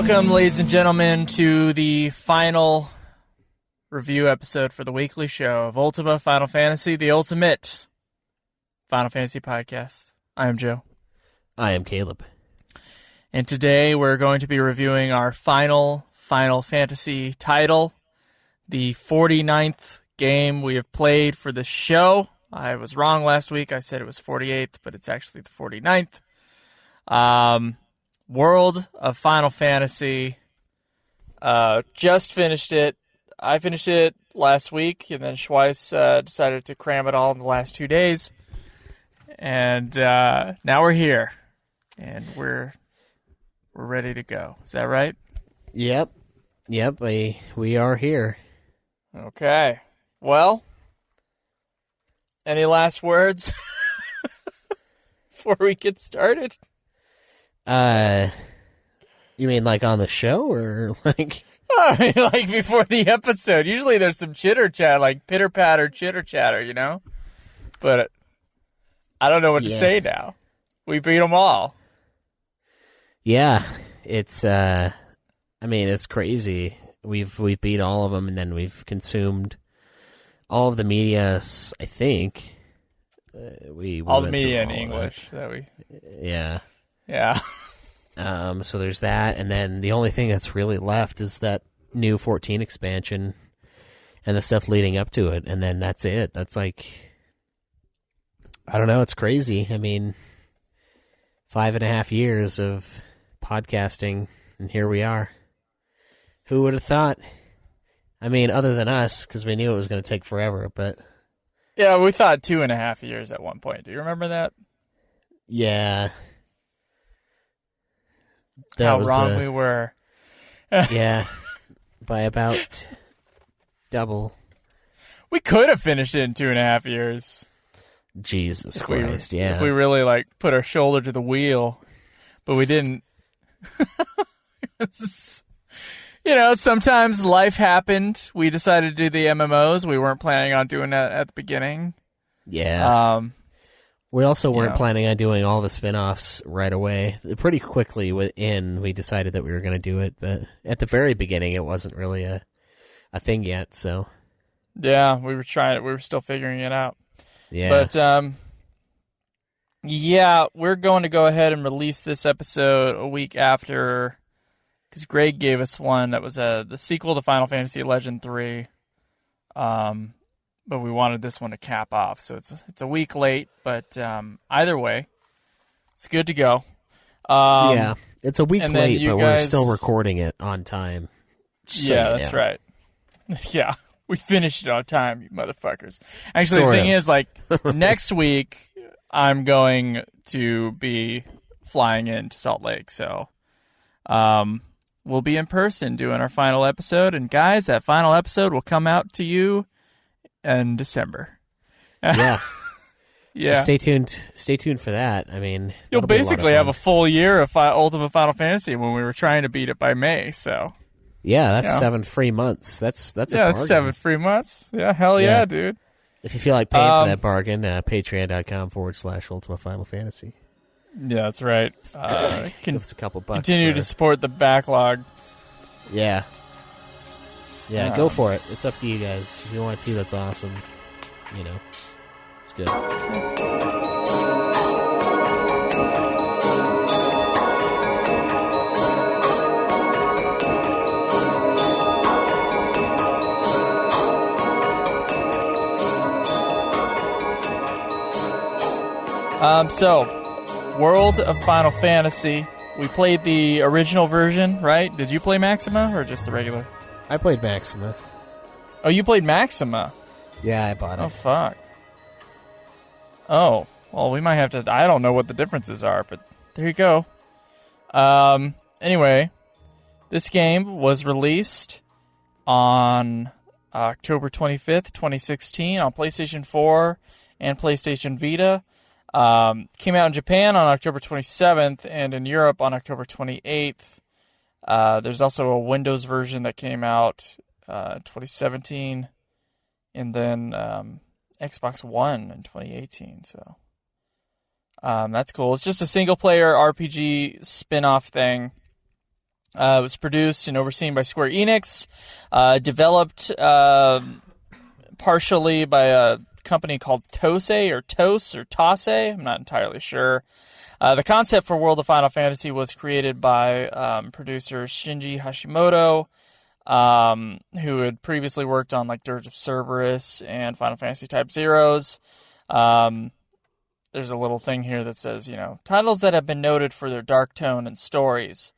Welcome, ladies and gentlemen, to the final review episode for the weekly show of Ultima Final Fantasy, the ultimate Final Fantasy podcast. I am Joe. I am Caleb. And today we're going to be reviewing our final Final Fantasy title, the 49th game we have played for the show. I was wrong last week. I said it was 48th, but it's actually the 49th. World of Final Fantasy. Just finished it. I finished it last week, and then Schweiss decided to cram it all in the last 2 days. And now we're here, and we're ready to go. Is that right? Yep. We are here. Okay. Well, any last words before we get started? You mean like on the show or like? I mean, like before the episode. Usually there's some chitter chat, like pitter patter, chitter chatter, you know. But I don't know what to say now. We beat them all. Yeah, it's. I mean, it's crazy. We've beat all of them, and then we've consumed all of the media. I think we all the media in English that we. Yeah. Yeah. So there's that, and then the only thing that's really left is that new 14 expansion and the stuff leading up to it, and then that's it. That's like, I don't know, it's crazy. I mean, 5.5 years of podcasting, and here we are. Who would have thought? I mean, other than us, because we knew it was going to take forever, but... Yeah, we thought 2.5 years at one point. Do you remember that? Yeah. How wrong we were. Yeah, by about double. We could have finished it in 2.5 years. Jesus Christ, yeah. If we really, put our shoulder to the wheel. But we didn't. Sometimes life happened. We decided to do the MMOs. We weren't planning on doing that at the beginning. Yeah. We also weren't planning on doing all the spin-offs right away. Pretty quickly we decided that we were going to do it, but at the very beginning it wasn't really a thing yet, so. Yeah, we were trying it. We were still figuring it out. Yeah. But, we're going to go ahead and release this episode a week after, because Greg gave us one that was the sequel to Final Fantasy Legend 3. But we wanted this one to cap off, so it's a week late. But either way, it's good to go. Yeah, it's a week late, but we're still recording it on time. Yeah, that's right. Yeah, we finished it on time, you motherfuckers. Actually, the thing is, next week, I'm going to be flying into Salt Lake, so we'll be in person doing our final episode. And guys, that final episode will come out to you in December. Yeah. Yeah. So stay tuned for that. I mean, you'll basically have a full year of Ultimate Final Fantasy when we were trying to beat it by May, so. Yeah, that's 7 free months. That's a bargain. That's 7 free months. Yeah, hell yeah, dude. If you feel like paying for that bargain, patreon.com/Ultima Final Fantasy. Yeah, that's right. Give us a couple bucks. Continue to support the backlog. Yeah. Yeah, go for it. It's up to you guys. If you want to, that's awesome. It's good. So, World of Final Fantasy. We played the original version, right? Did you play Maxima or just the regular? I played Maxima. Oh, you played Maxima? Yeah, I bought it. Oh, fuck. Oh, well, we might have to... I don't know what the differences are, but there you go. Anyway, this game was released on October 25th, 2016 on PlayStation 4 and PlayStation Vita. Came out in Japan on October 27th and in Europe on October 28th. There's also a Windows version that came out 2017, and then Xbox One in 2018. So that's cool. It's just a single-player RPG spin-off thing. It was produced and overseen by Square Enix, developed partially by a company called Tose or Tose or Tase. I'm not entirely sure. The concept for World of Final Fantasy was created by producer Shinji Hashimoto, who had previously worked on like Dirge of Cerberus and Final Fantasy Type Zeros. There's a little thing here that says, titles that have been noted for their dark tone and stories.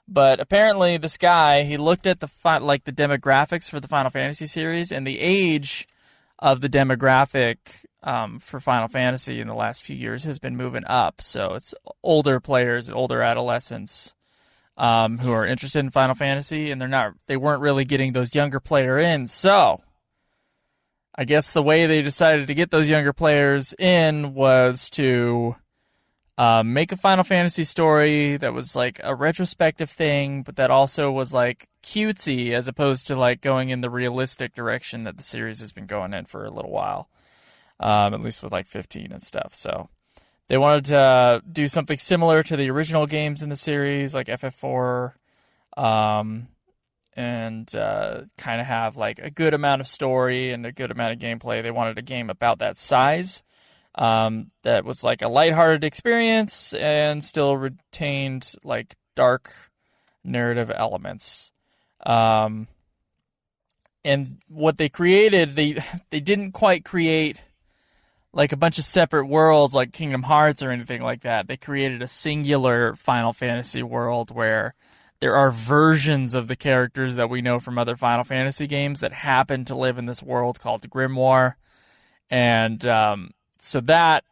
But apparently this guy, he looked at the demographics for the Final Fantasy series, and the age of the demographic for Final Fantasy in the last few years has been moving up. So it's older players, older adolescents who are interested in Final Fantasy, and they weren't really getting those younger player in. So I guess the way they decided to get those younger players in was to make a Final Fantasy story that was like a retrospective thing, but that also was like cutesy as opposed to like going in the realistic direction that the series has been going in for a little while, at least with like 15 and stuff. So they wanted to do something similar to the original games in the series, like FF4, and kind of have like a good amount of story and a good amount of gameplay. They wanted a game about that size. That was like a lighthearted experience and still retained like dark narrative elements. And what they created, they didn't quite create like a bunch of separate worlds like Kingdom Hearts or anything like that. They created a singular Final Fantasy world where there are versions of the characters that we know from other Final Fantasy games that happen to live in this world called Grimoire. And so that,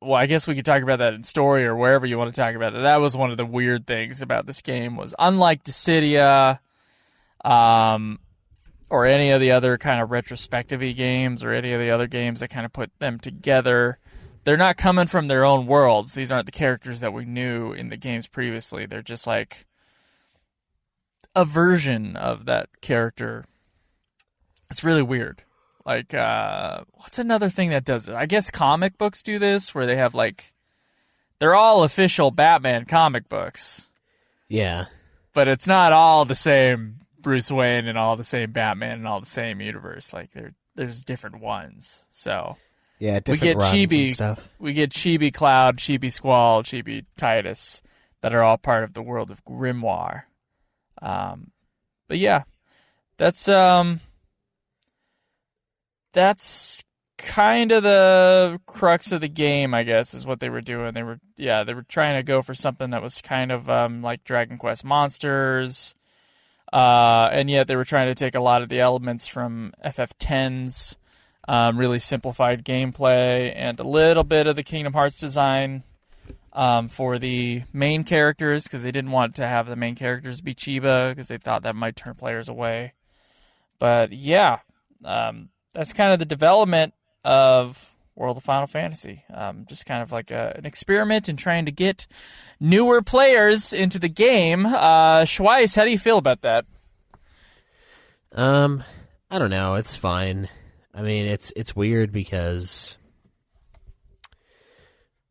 well, I guess we could talk about that in story or wherever you want to talk about it. That was one of the weird things about this game was, unlike Dissidia, or any of the other kind of retrospective-y games or any of the other games that kind of put them together, they're not coming from their own worlds. These aren't the characters that we knew in the games previously. They're just like a version of that character. It's really weird. Like, what's another thing that does it? I guess comic books do this, where they have, like, they're all official Batman comic books. Yeah. But it's not all the same Bruce Wayne and all the same Batman and all the same universe. Like, there's different ones. So, yeah, different runs and stuff. We get Chibi Cloud, Chibi Squall, Chibi Titus that are all part of the world of Grimoire. But yeah, that's kind of the crux of the game, I guess, is what they were doing. They were trying to go for something that was kind of like Dragon Quest Monsters, and yet they were trying to take a lot of the elements from FF10's really simplified gameplay and a little bit of the Kingdom Hearts design for the main characters, because they didn't want to have the main characters be Chiba, because they thought that might turn players away. But yeah, that's kind of the development of World of Final Fantasy. Just kind of like an experiment in trying to get newer players into the game. Schweiss, how do you feel about that? I don't know. It's fine. I mean, it's weird because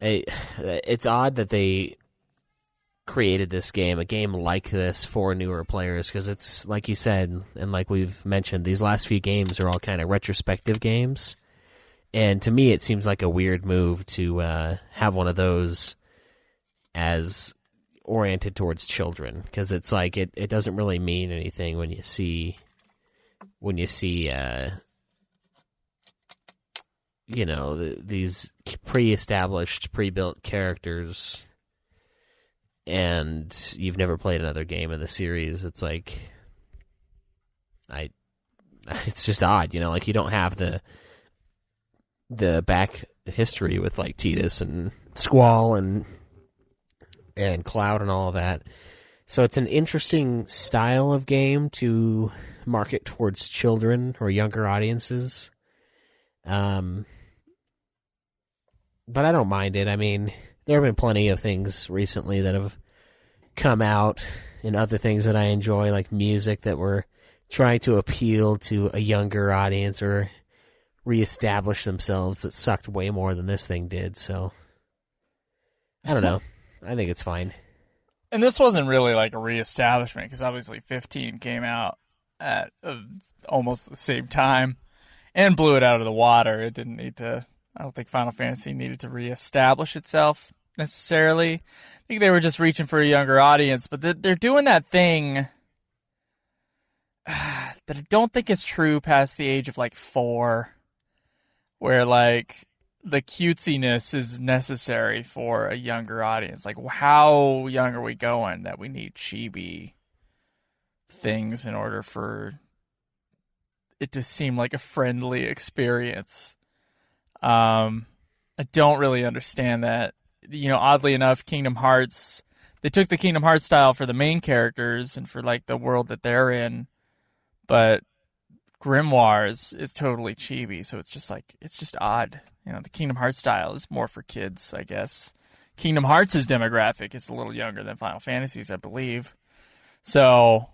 it's odd that they created this game, a game like this for newer players, because it's like you said, and like we've mentioned, these last few games are all kind of retrospective games, and to me it seems like a weird move to have one of those as oriented towards children, because it's like it doesn't really mean anything when you see these pre-established, pre-built characters, and you've never played another game in the series. It's like, it's just odd, like you don't have the back history with like Tidus and Squall and Cloud and all of that. So it's an interesting style of game to market towards children or younger audiences. But I don't mind it. I mean, there have been plenty of things recently that have come out, and other things that I enjoy, like music that were trying to appeal to a younger audience or reestablish themselves, that sucked way more than this thing did. So I don't know. I think it's fine. And this wasn't really like a reestablishment, because obviously 15 came out at almost the same time and blew it out of the water. It didn't need to. I don't think Final Fantasy needed to reestablish itself necessarily. I think they were just reaching for a younger audience, but they're doing that thing that I don't think is true past the age of like 4, where like the cutesiness is necessary for a younger audience. Like, how young are we going that we need chibi things in order for it to seem like a friendly experience? I don't really understand that. You know, oddly enough, Kingdom Hearts, they took the Kingdom Hearts style for the main characters and for like the world that they're in, but Grimoires is totally chibi, so it's just odd. You know, the Kingdom Hearts style is more for kids, I guess. Kingdom Hearts' demographic is a little younger than Final Fantasy's, I believe. So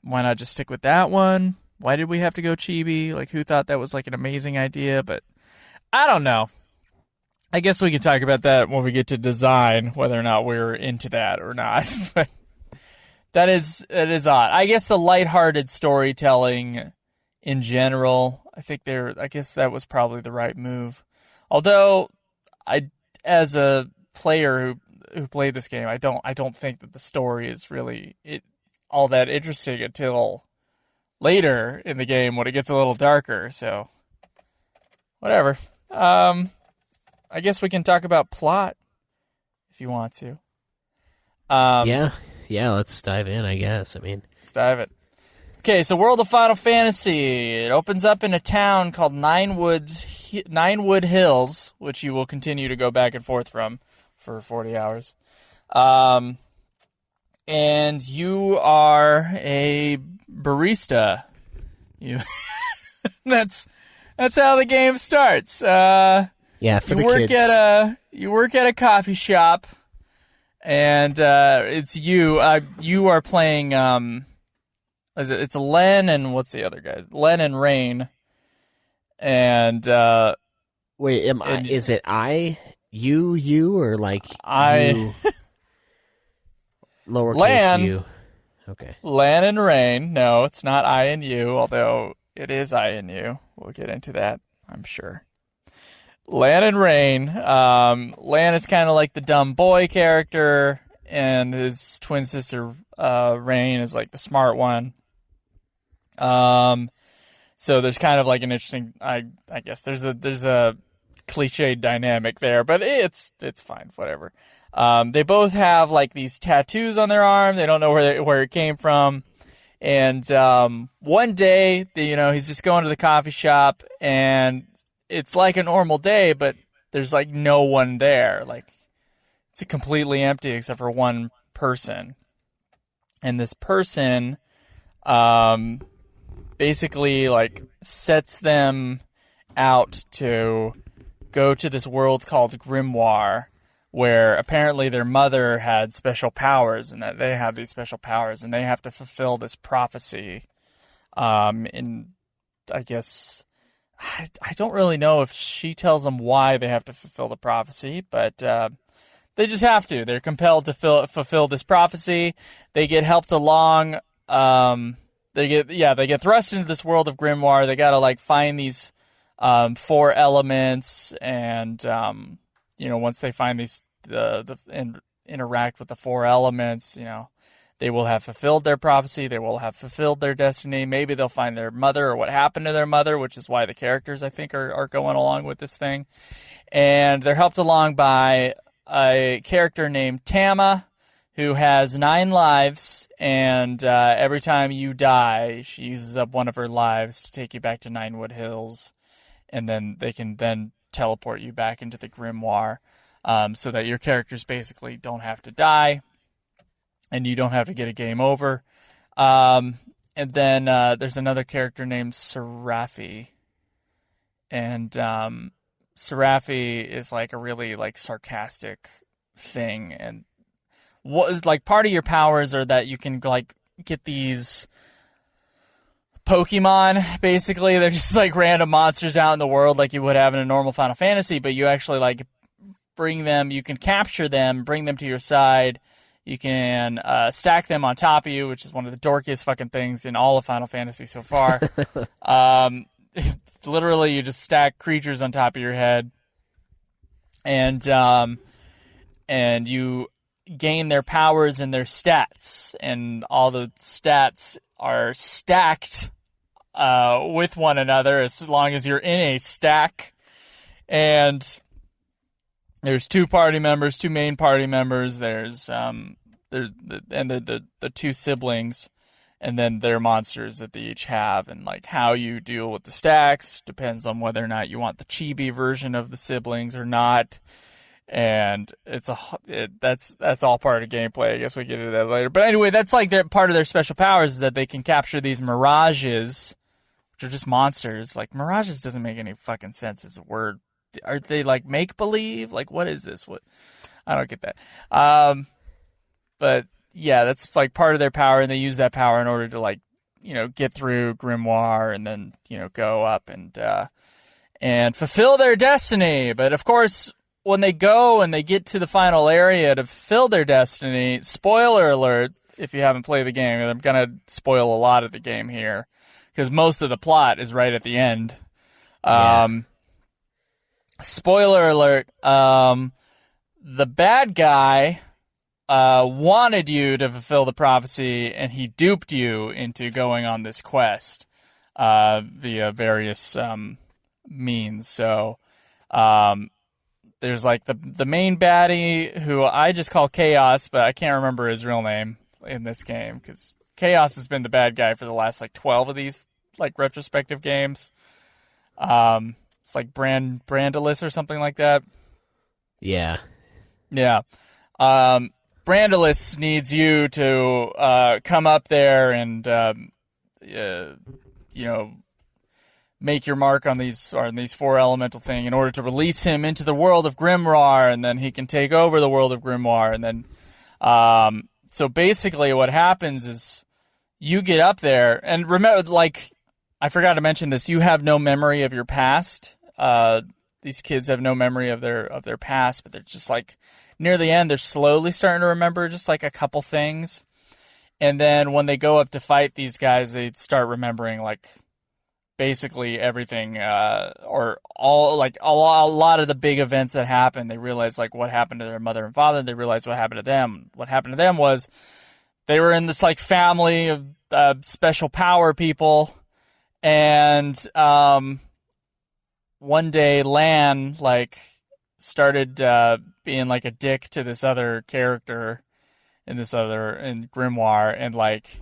why not just stick with that one? Why did we have to go chibi? Like, who thought that was like an amazing idea? But I don't know. I guess we can talk about that when we get to design, whether or not we're into that or not. But it is odd. I guess the lighthearted storytelling in general, I guess that was probably the right move. Although as a player who played this game, I don't think that the story is really all that interesting until later in the game when it gets a little darker. So whatever. I guess we can talk about plot if you want to. Yeah, let's dive in, I guess. Let's dive it. Okay, so World of Final Fantasy. It opens up in a town called Ninewood Hills, which you will continue to go back and forth from for 40 hours. And you are a barista. That's how the game starts. Yeah, for the kids. You work at a coffee shop, and it's you. You are playing. It's Len and what's the other guy? Len and Rain. And wait, is it you, or like I? Lowercase Lan, u. Okay. Len and Rain. No, it's not I and you, although it is I and you. We'll get into that, I'm sure. Lan and Rain. Lan is kind of like the dumb boy character, and his twin sister Rain is like the smart one. So there's kind of like an interesting. I guess there's a cliched dynamic there, but it's fine. Whatever. They both have like these tattoos on their arm. They don't know where it came from. And one day, he's just going to the coffee shop, and it's like a normal day, but there's like no one there. Like, it's completely empty except for one person. And this person basically like sets them out to go to this world called Grimoire, where apparently their mother had special powers, and that they have these special powers, and they have to fulfill this prophecy. I guess I don't really know if she tells them why they have to fulfill the prophecy, but they just have to. They're compelled to fulfill this prophecy. They get helped along. They get thrust into this world of Grimoire. They got to like find these 4 elements, and once they find these and interact with the 4 elements, they will have fulfilled their prophecy. They will have fulfilled their destiny. Maybe they'll find their mother or what happened to their mother, which is why the characters, I think, are going along with this thing. And they're helped along by a character named Tama, who has 9 lives, and every time you die, she uses up one of her lives to take you back to Ninewood Hills, and then they can then teleport you back into the Grimoire, so that your characters basically don't have to die, and you don't have to get a game over. And then there's another character named Seraphi, and Seraphi is like a really like sarcastic thing, and what is like part of your powers are that you can like get these Pokemon. Basically, they're just like random monsters out in the world like you would have in a normal Final Fantasy, but you actually like bring them, you can capture them, bring them to your side. You can stack them on top of you, which is one of the dorkiest fucking things in all of Final Fantasy so far. Literally, you just stack creatures on top of your head, and you gain their powers and their stats, and all the stats are stacked with one another as long as you're in a stack. And there's two main party members. There's the two siblings, and then their monsters that they each have, and like how you deal with the stacks depends on whether or not you want the chibi version of the siblings or not. And that's all part of gameplay. I guess we get into that later. But anyway, that's like part of their special powers is that they can capture these mirages, which are just monsters. Like, mirages doesn't make any fucking sense as a word. Are they like make believe? Like, what is this? What? I don't get that. But yeah, that's like part of their power, and they use that power in order to like, get through Grimoire and then, go up and fulfill their destiny. But of course, when they go and they get to the final area to fulfill their destiny, spoiler alert, if you haven't played the game, I'm going to spoil a lot of the game here, because most of the plot is right at the end. Spoiler alert, the bad guy wanted you to fulfill the prophecy, and he duped you into going on this quest via various means. So there's like the main baddie, who I just call Chaos, but I can't remember his real name in this game, because Chaos has been the bad guy for the last like 12 of these like retrospective games. It's like Brandalus or something like that. Yeah. Brandalus needs you to come up there and make your mark on these four elemental thing in order to release him into the world of Grimoire, and then he can take over the world of Grimoire. And then so basically what happens is you get up there, and remember, like, I forgot to mention this, you have no memory of your past. These kids have no memory of their past, but they're just like near the end, they're slowly starting to remember just like a couple things. And then when they go up to fight these guys, they start remembering like basically everything, or all, like a lot of the big events that happened. They realize like what happened to their mother and father. They realize what happened to them. What happened to them was they were in this like family of special power people, and one day Lan like started being like a dick to this other character in Grimoire, and like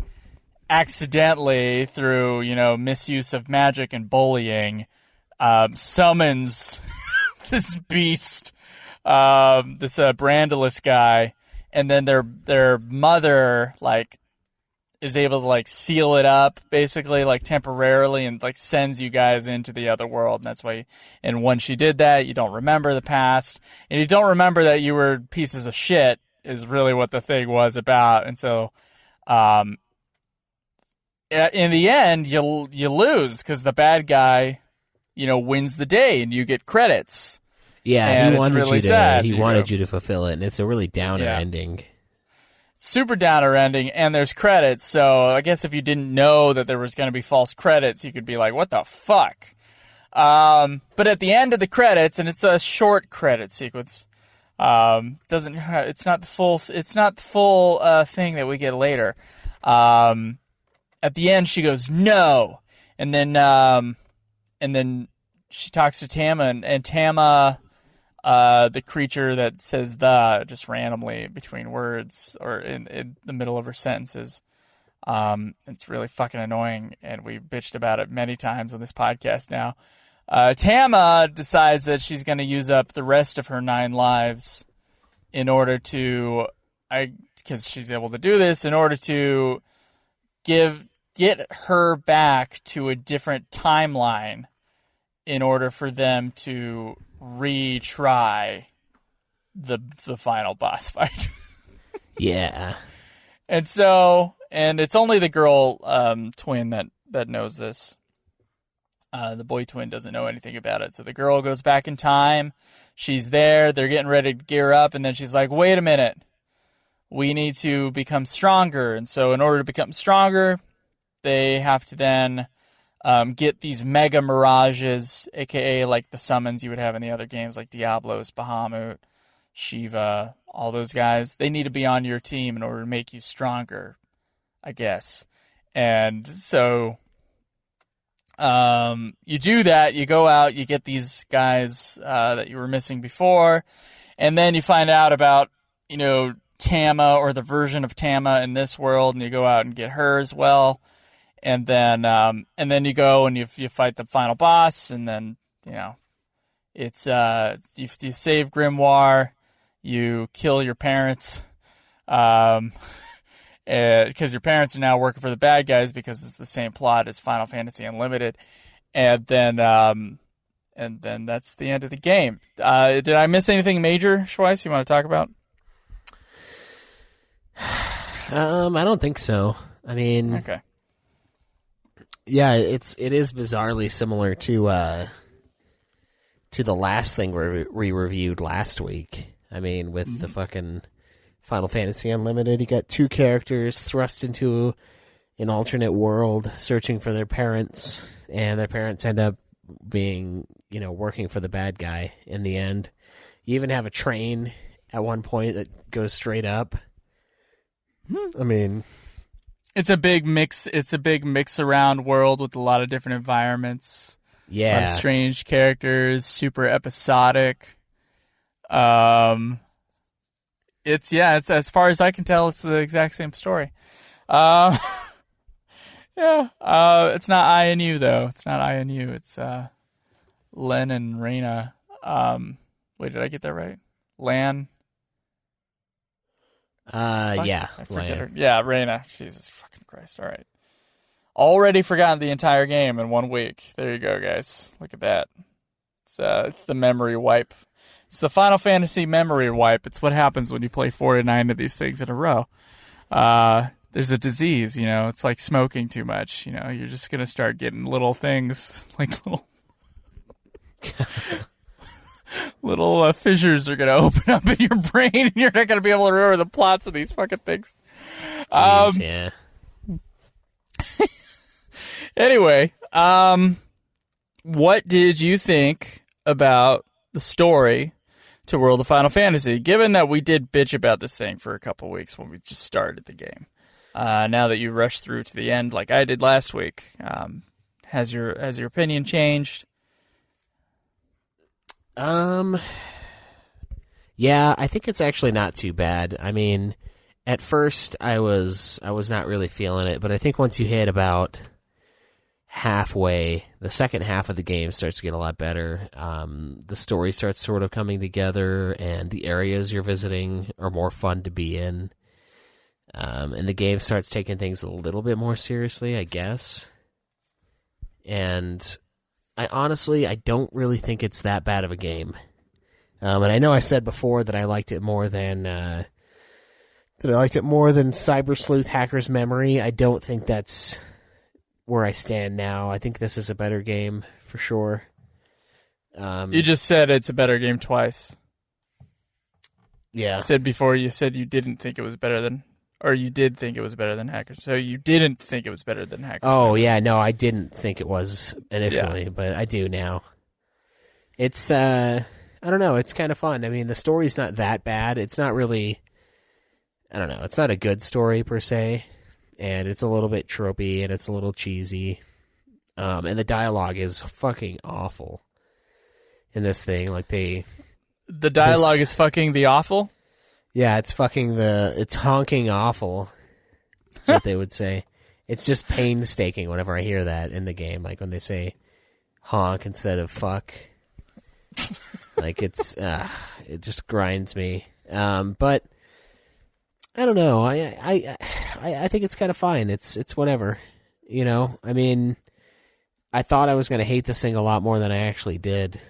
accidentally, through misuse of magic and bullying, summons this beast, this Brandalus guy, and then their mother like is able to like seal it up basically like temporarily, and like sends you guys into the other world. And that's why, and when she did that, you don't remember the past, and you don't remember that you were pieces of shit, is really what the thing was about. And so in the end, you lose, because the bad guy wins the day, and you get credits. Yeah, and he wanted really you to. sad, He wanted you to fulfill it, and it's a really downer ending. Super downer ending, and there's credits. So I guess if you didn't know that there was going to be false credits, you could be like, "What the fuck?" But at the end of the credits, and it's a short credit sequence. It's not the full thing that we get later. At the end, she goes no, and then she talks to Tama, and Tama, the creature that says "the" just randomly between words or in the middle of her sentences. It's really fucking annoying, and we bitched about it many times on this podcast now. Tama decides that she's going to use up the rest of her 9 lives in order to, because she's able to do this, in order to get her back to a different timeline in order for them to retry the final boss fight. Yeah. And so, and it's only the girl twin that knows this. The boy twin doesn't know anything about it. So the girl goes back in time. She's there. They're getting ready to gear up. And then she's like, wait a minute. we need to become stronger. And so in order to become stronger, they have to then get these mega mirages, aka like the summons you would have in the other games like Diablos, Bahamut, Shiva, all those guys. They need to be on your team in order to make you stronger, I guess. And so you do that, you go out, you get these guys that you were missing before, and then you find out about, Tama, or the version of Tama in this world, and you go out and get her as well. And then you go and you fight the final boss, and then it's you save Grimoire, you kill your parents, because your parents are now working for the bad guys because it's the same plot as Final Fantasy Unlimited, and then that's the end of the game. Did I miss anything major, Schweiss, you want to talk about? I don't think so. I mean, okay. Yeah, it is bizarrely similar to the last thing we reviewed last week. I mean, with the fucking Final Fantasy Unlimited, you got two characters thrust into an alternate world, searching for their parents, and their parents end up being, working for the bad guy in the end. You even have a train at one point that goes straight up. I mean, it's a big mix. It's a big mix-around world with a lot of different environments. Yeah, a lot of strange characters, super episodic. It's as far as I can tell, it's the exact same story. It's not INU though. It's not INU. It's Len and Reyna. Wait, did I get that right? Lan. Yeah. I forget her. Yeah, Reyna. Jesus fucking Christ. All right. Already forgotten the entire game in 1 week. There you go, guys. Look at that. It's the memory wipe. It's the Final Fantasy memory wipe. It's what happens when you play 4 to 9 of these things in a row. There's a disease, it's like smoking too much. You're just going to start getting little things, like little fissures are going to open up in your brain, and you're not going to be able to remember the plots of these fucking things. Jeez, yeah. Anyway, what did you think about the story to World of Final Fantasy, given that we did bitch about this thing for a couple weeks when we just started the game? Now that you rushed through to the end like I did last week, has your opinion changed? Yeah, I think it's actually not too bad. I mean, at first I was not really feeling it, but I think once you hit about halfway, the second half of the game starts to get a lot better. The story starts sort of coming together, and the areas you're visiting are more fun to be in. And the game starts taking things a little bit more seriously, I guess. And I don't really think it's that bad of a game. And I know I said before that I liked it more than Cyber Sleuth Hacker's Memory. I don't think that's where I stand now. I think this is a better game for sure. You just said it's a better game twice. Yeah. You said before you said you didn't think it was better than, or you did think it was better than Hackers. So you didn't think it was better than Hackers. Oh, yeah. No, I didn't think it was initially, but I do now. It's, I don't know. It's kind of fun. I mean, the story's not that bad. It's not really, I don't know. It's not a good story per se. And it's a little bit tropey and it's a little cheesy. And the dialogue is fucking awful in this thing. Like the dialogue is fucking the awful? Yeah, it's honking awful. That's what they would say. It's just painstaking whenever I hear that in the game. Like when they say honk instead of fuck. Like it just grinds me. But I don't know. I think it's kind of fine. It's whatever. I mean, I thought I was going to hate this thing a lot more than I actually did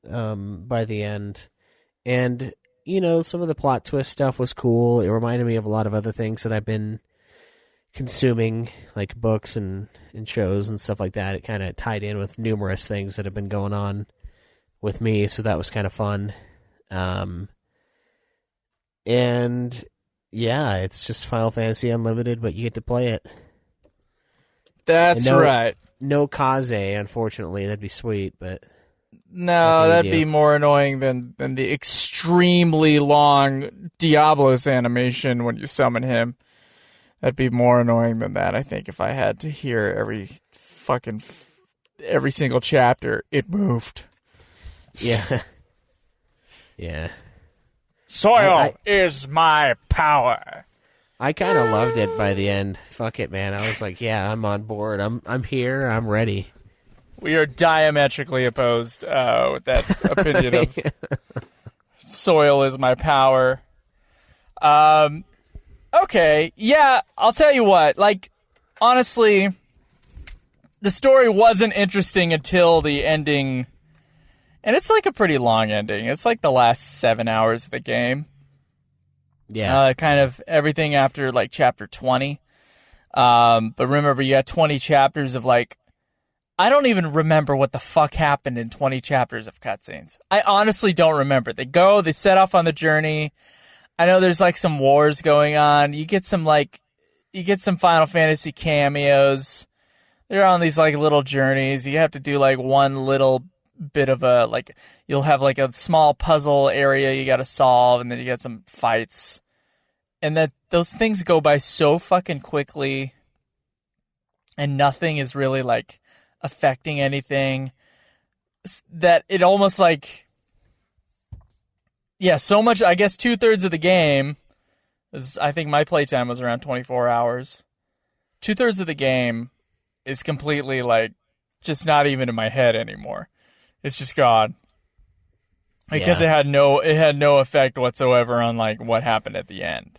by the end. And, some of the plot twist stuff was cool. It reminded me of a lot of other things that I've been consuming, like books and shows and stuff like that. It kind of tied in with numerous things that have been going on with me, so that was kind of fun. And Yeah, it's just Final Fantasy Unlimited, but you get to play it. That's right. No Kaze, unfortunately. That'd be sweet, but... No, that'd be more annoying than the extremely long Diablos animation when you summon him. That'd be more annoying than that, I think, if I had to hear every single chapter, it moved. Yeah. Yeah. Soil is my power. I kind of loved it by the end. Fuck it, man. I was like, yeah, I'm on board. I'm here. I'm ready. We are diametrically opposed with that opinion of soil is my power. Okay, yeah, I'll tell you what. Like, honestly, the story wasn't interesting until the ending. And it's like a pretty long ending. It's like the last 7 hours of the game. Yeah. Kind of everything after, like, chapter 20. But remember, you got 20 chapters of, like, I don't even remember what the fuck happened in 20 chapters of cutscenes. I honestly don't remember. They set off on the journey. I know there's, like, some wars going on. You get some Final Fantasy cameos. They're on these, like, little journeys. You have to do, like, one little bit of a, like, you'll have, like, a small puzzle area you got to solve, and then you get some fights. And that those things go by so fucking quickly, and nothing is really, like, affecting anything, that it almost, like, yeah, so much, I guess 2/3 of the game is, I think my playtime was around 24 hours. 2/3 of the game is completely, like, just not even in my head anymore. It's just gone. Because it had no effect whatsoever on, like, what happened at the end.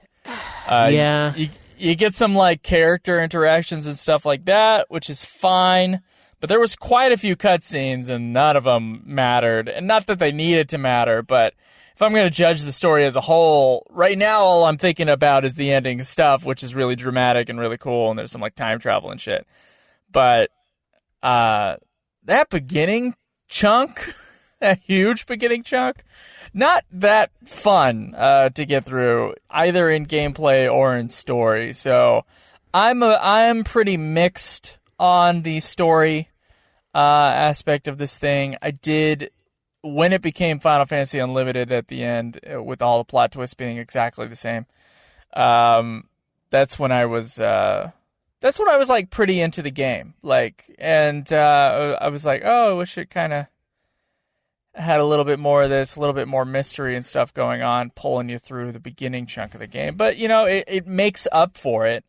You get some, like, character interactions and stuff like that, which is fine. But there was quite a few cutscenes, and none of them mattered. And not that they needed to matter, but if I'm going to judge the story as a whole, right now all I'm thinking about is the ending stuff, which is really dramatic and really cool, and there's some, like, time travel and shit. But that beginning chunk, that huge beginning chunk, not that fun to get through, either in gameplay or in story. So I'm pretty mixed on the story aspect of this thing. I did, when it became Final Fantasy Unlimited at the end, with all the plot twists being exactly the same, that's when I was like pretty into the game. Like, and I was like, oh, I wish it kind of had a little bit more of this, a little bit more mystery and stuff going on, pulling you through the beginning chunk of the game. But, you know, it makes up for it.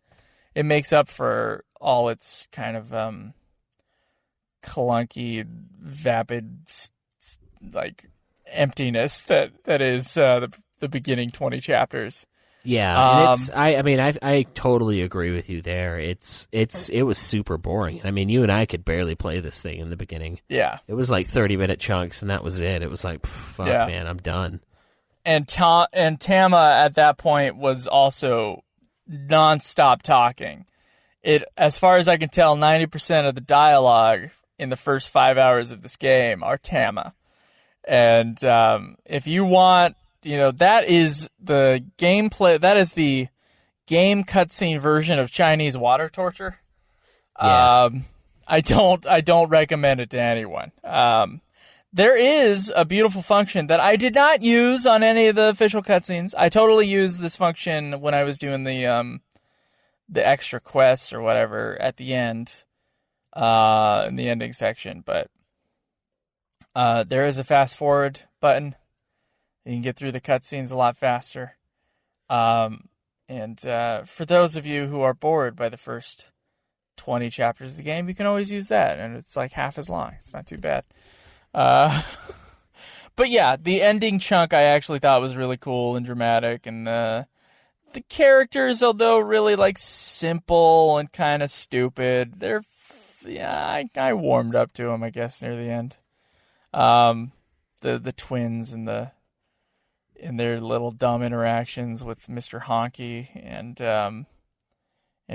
It makes up for all its kind of clunky, vapid, like, emptiness that is the beginning 20 chapters. Yeah, and I totally agree with you there. It was super boring. I mean, you and I could barely play this thing in the beginning. Yeah, it was like 30-minute chunks, and that was it. It was like, fuck, man, I'm done. And Tama at that point was also nonstop talking. It, as far as I can tell, 90% of the dialogue in the first 5 hours of this game are Tama. And if you want, you know, that is the gameplay. That is the game cutscene version of Chinese water torture. Yeah. I don't recommend it to anyone. There is a beautiful function that I did not use on any of the official cutscenes. I totally used this function when I was doing the extra quests or whatever at the end, in the ending section. But there is a fast forward button. You can get through the cutscenes a lot faster. And for those of you who are bored by the first 20 chapters of the game, you can always use that, and it's like half as long. It's not too bad. But yeah, the ending chunk I actually thought was really cool and dramatic, and the characters, although really, like, simple and kind of stupid, I warmed up to them, I guess, near the end. The twins and their little dumb interactions with Mr. Honky and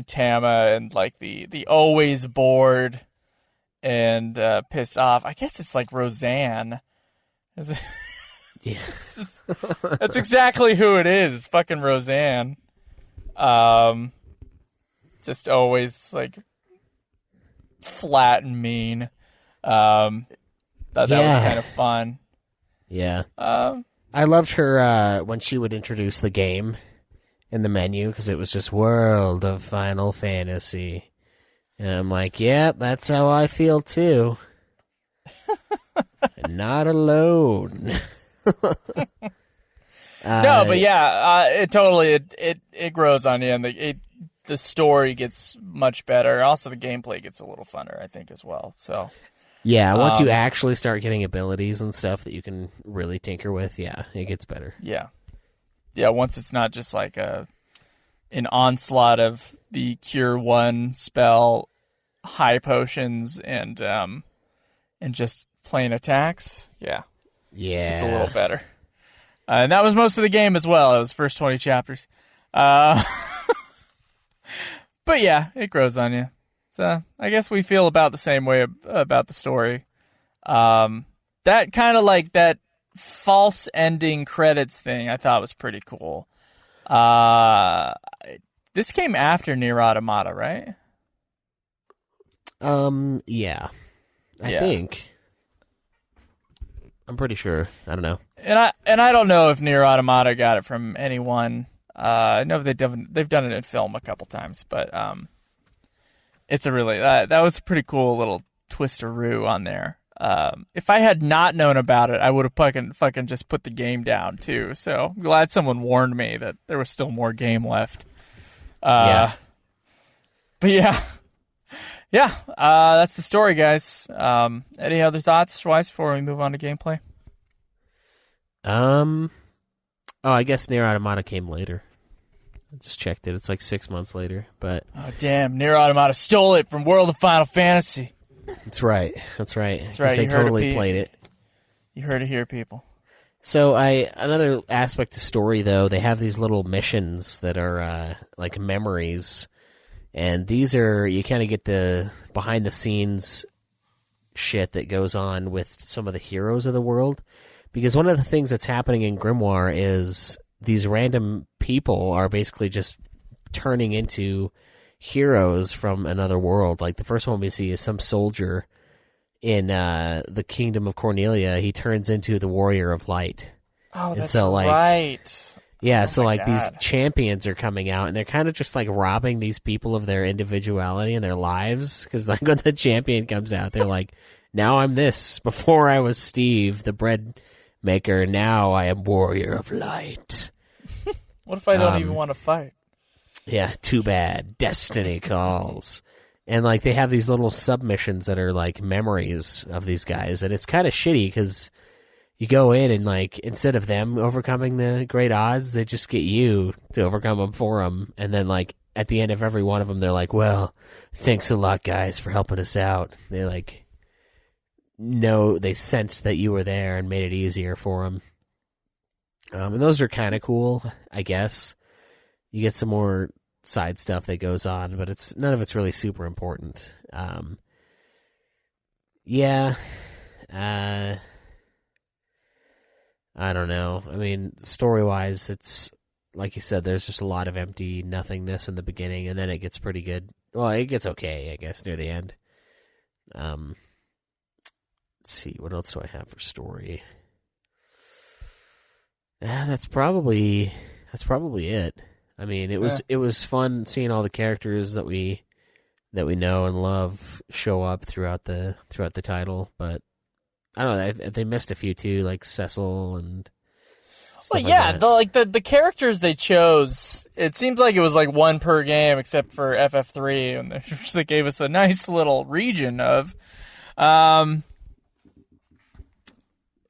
Tama, and, like, the always bored and pissed off. I guess it's like Roseanne. Yeah. That's exactly who it is. It's fucking Roseanne. Just always like flat and mean. Thought that was kind of fun. Yeah. I loved her when she would introduce the game in the menu because it was just World of Final Fantasy. And I'm like, yeah, that's how I feel too. Not alone. No, but yeah, it totally it grows on you, and the story gets much better. Also, the gameplay gets a little funner, I think, as well. So yeah, once you actually start getting abilities and stuff that you can really tinker with, yeah, it gets better. Yeah, once it's not just like an onslaught of the Cure 1 spell, high potions, and just plain attacks. Yeah, it's a little better. And that was most of the game as well. It was the first 20 chapters. But yeah, it grows on you. So I guess we feel about the same way about the story. That kind of like that false ending credits thing I thought was pretty cool. This came after Nier Automata, right? Yeah. I think. I'm pretty sure. I don't know. And I don't know if Nier Automata got it from anyone. I know they've done it in film a couple times, but it's a really that was a pretty cool little twisteroo on there. If I had not known about it, I would have fucking just put the game down too. So I'm glad someone warned me that there was still more game left. Yeah. But yeah. Yeah, that's the story, guys. Any other thoughts, Weiss, before we move on to gameplay? Oh, I guess Nier Automata came later. I just checked it. It's like 6 months later, but... Oh, damn. Nier Automata stole it from World of Final Fantasy. That's right. That's right. That's right. They totally played it. You heard it here, people. So another aspect of story, though, they have these little missions that are like memories. And these are, you kind of get the behind-the-scenes shit that goes on with some of the heroes of the world. Because one of the things that's happening in Grimoire is these random people are basically just turning into heroes from another world. Like the first one we see is some soldier in the Kingdom of Cornelia. He turns into the Warrior of Light. Oh, that's right. Yeah, so like these champions are coming out, and they're kind of just like robbing these people of their individuality and their lives. Because like when the champion comes out, they're like, "Now I'm this. Before I was Steve, the bread maker. Now I am Warrior of Light." What if I don't even want to fight? Yeah, too bad. Destiny calls. And like they have these little submissions that are like memories of these guys, and it's kind of shitty because you go in and, like, instead of them overcoming the great odds, they just get you to overcome them for them. And then, like, at the end of every one of them, they're like, well, thanks a lot, guys, for helping us out. They, like, know, they sensed that you were there and made it easier for them. And those are kind of cool, I guess. You get some more side stuff that goes on, but none of it's really super important. I don't know. I mean, story-wise, it's, like you said, there's just a lot of empty nothingness in the beginning, and then it gets pretty good. Well, it gets okay, I guess, near the end. Let's see, what else do I have for story? That's probably it. I mean, it was fun seeing all the characters that we know and love show up throughout the title, but I don't know. They missed a few too, like Cecil and. Well, yeah, the characters they chose. It seems like it was like one per game, except for FF3, and they gave us a nice little region of.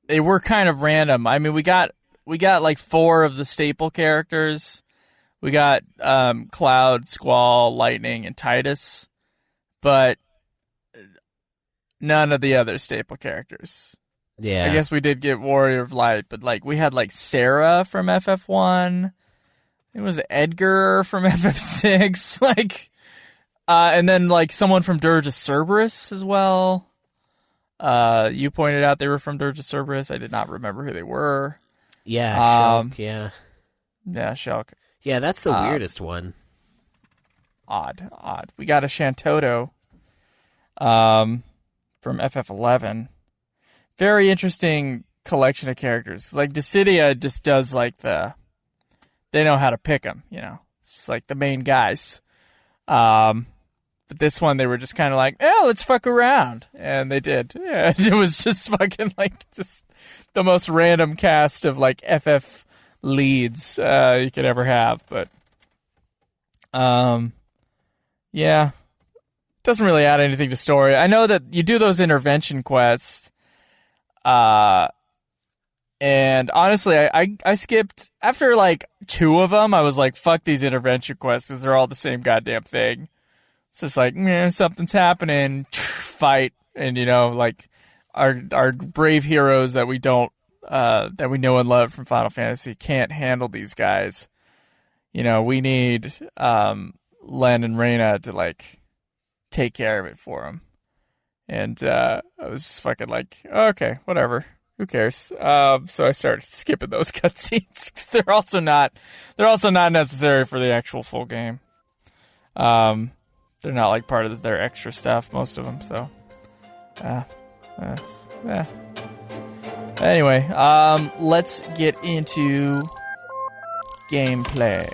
They were kind of random. I mean, we got like 4 of the staple characters. We got Cloud, Squall, Lightning, and Titus, but none of the other staple characters. Yeah. I guess we did get Warrior of Light, but like we had like Sarah from FF1. It was Edgar from FF6, like and then like someone from Dirge of Cerberus as well. You pointed out they were from Dirge of Cerberus. I did not remember who they were. Yeah, Shulk, yeah. Yeah, Shulk. Yeah, that's the weirdest one. Odd. We got a Shantoto from FF11. Very interesting collection of characters. Like, Dissidia just does, like, they know how to pick them, you know. It's just like the main guys. But this one, they were just kind of like, let's fuck around. And they did. Yeah, it was just fucking, like, just the most random cast of, like, FF leads you could ever have. But, yeah. Doesn't really add anything to story. I know that you do those intervention quests. And honestly, I skipped, after, like, 2 of them, I was like, fuck these intervention quests, because they're all the same goddamn thing. It's just like, something's happening, fight, and, you know, like, our brave heroes that we don't, that we know and love from Final Fantasy can't handle these guys. You know, we need, Len and Reyna to, like, take care of it for them. And, I was just fucking like, okay, whatever. Who cares? So I started skipping those cutscenes, because they're also not necessary for the actual full game. They're not like part of their extra stuff, most of them. So, anyway, let's get into gameplay.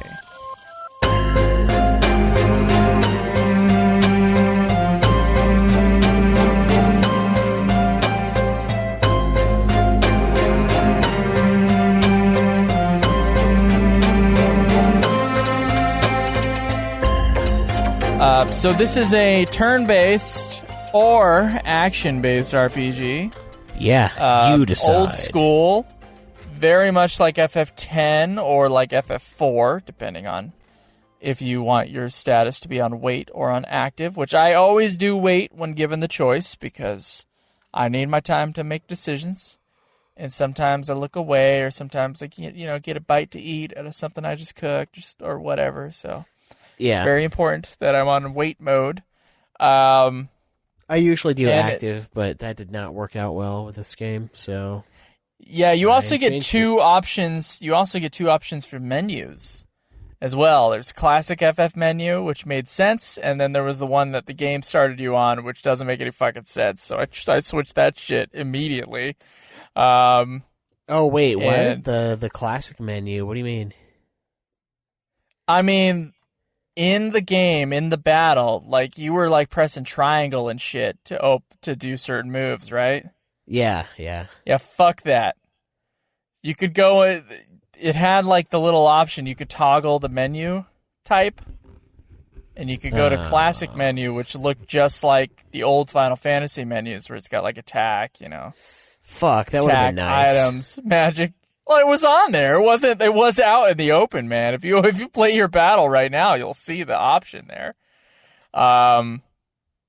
So this is a turn-based or action-based RPG. Yeah, you decide. Old school, very much like FF10 or like FF4, depending on if you want your status to be on wait or on active, which I always do wait when given the choice, because I need my time to make decisions. And sometimes I look away, or sometimes I can't, get a bite to eat out of something I just cooked, or whatever, so... Yeah. It's very important that I'm on wait mode. I usually do active, but that did not work out well with this game, so... Yeah, you also get 2 options. You also get 2 options for menus as well. There's classic FF menu, which made sense, and then there was the one that the game started you on, which doesn't make any fucking sense, so I switched that shit immediately. Oh, wait, what? The classic menu, what do you mean? I mean... In the game, in the battle, like, you were, like, pressing triangle and shit to do certain moves, right? Yeah. Yeah, fuck that. You could go... It had, like, the little option. You could toggle the menu type, and you could go to classic menu, which looked just like the old Final Fantasy menus, where it's got, like, attack, Fuck, that would have been nice. Items, magic... Well, it was on there. It was out in the open, man. If you play your battle right now, you'll see the option there. But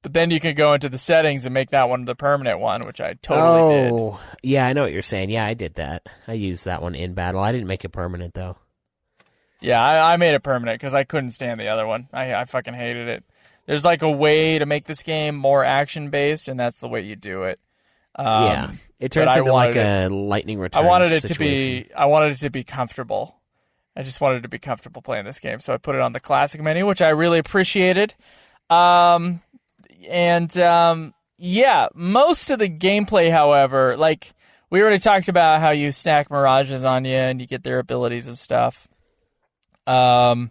then you can go into the settings and make that one the permanent one, which I totally did. Oh, yeah, I know what you're saying. Yeah, I did that. I used that one in battle. I didn't make it permanent, though. Yeah, I made it permanent because I couldn't stand the other one. I fucking hated it. There's like a way to make this game more action-based, and that's the way you do it. Yeah. It turns into like a lightning return. I wanted it to be comfortable. I just wanted to be comfortable playing this game, so I put it on the classic menu, which I really appreciated. Yeah, most of the gameplay, however, like we already talked about how you stack mirages on you and you get their abilities and stuff. And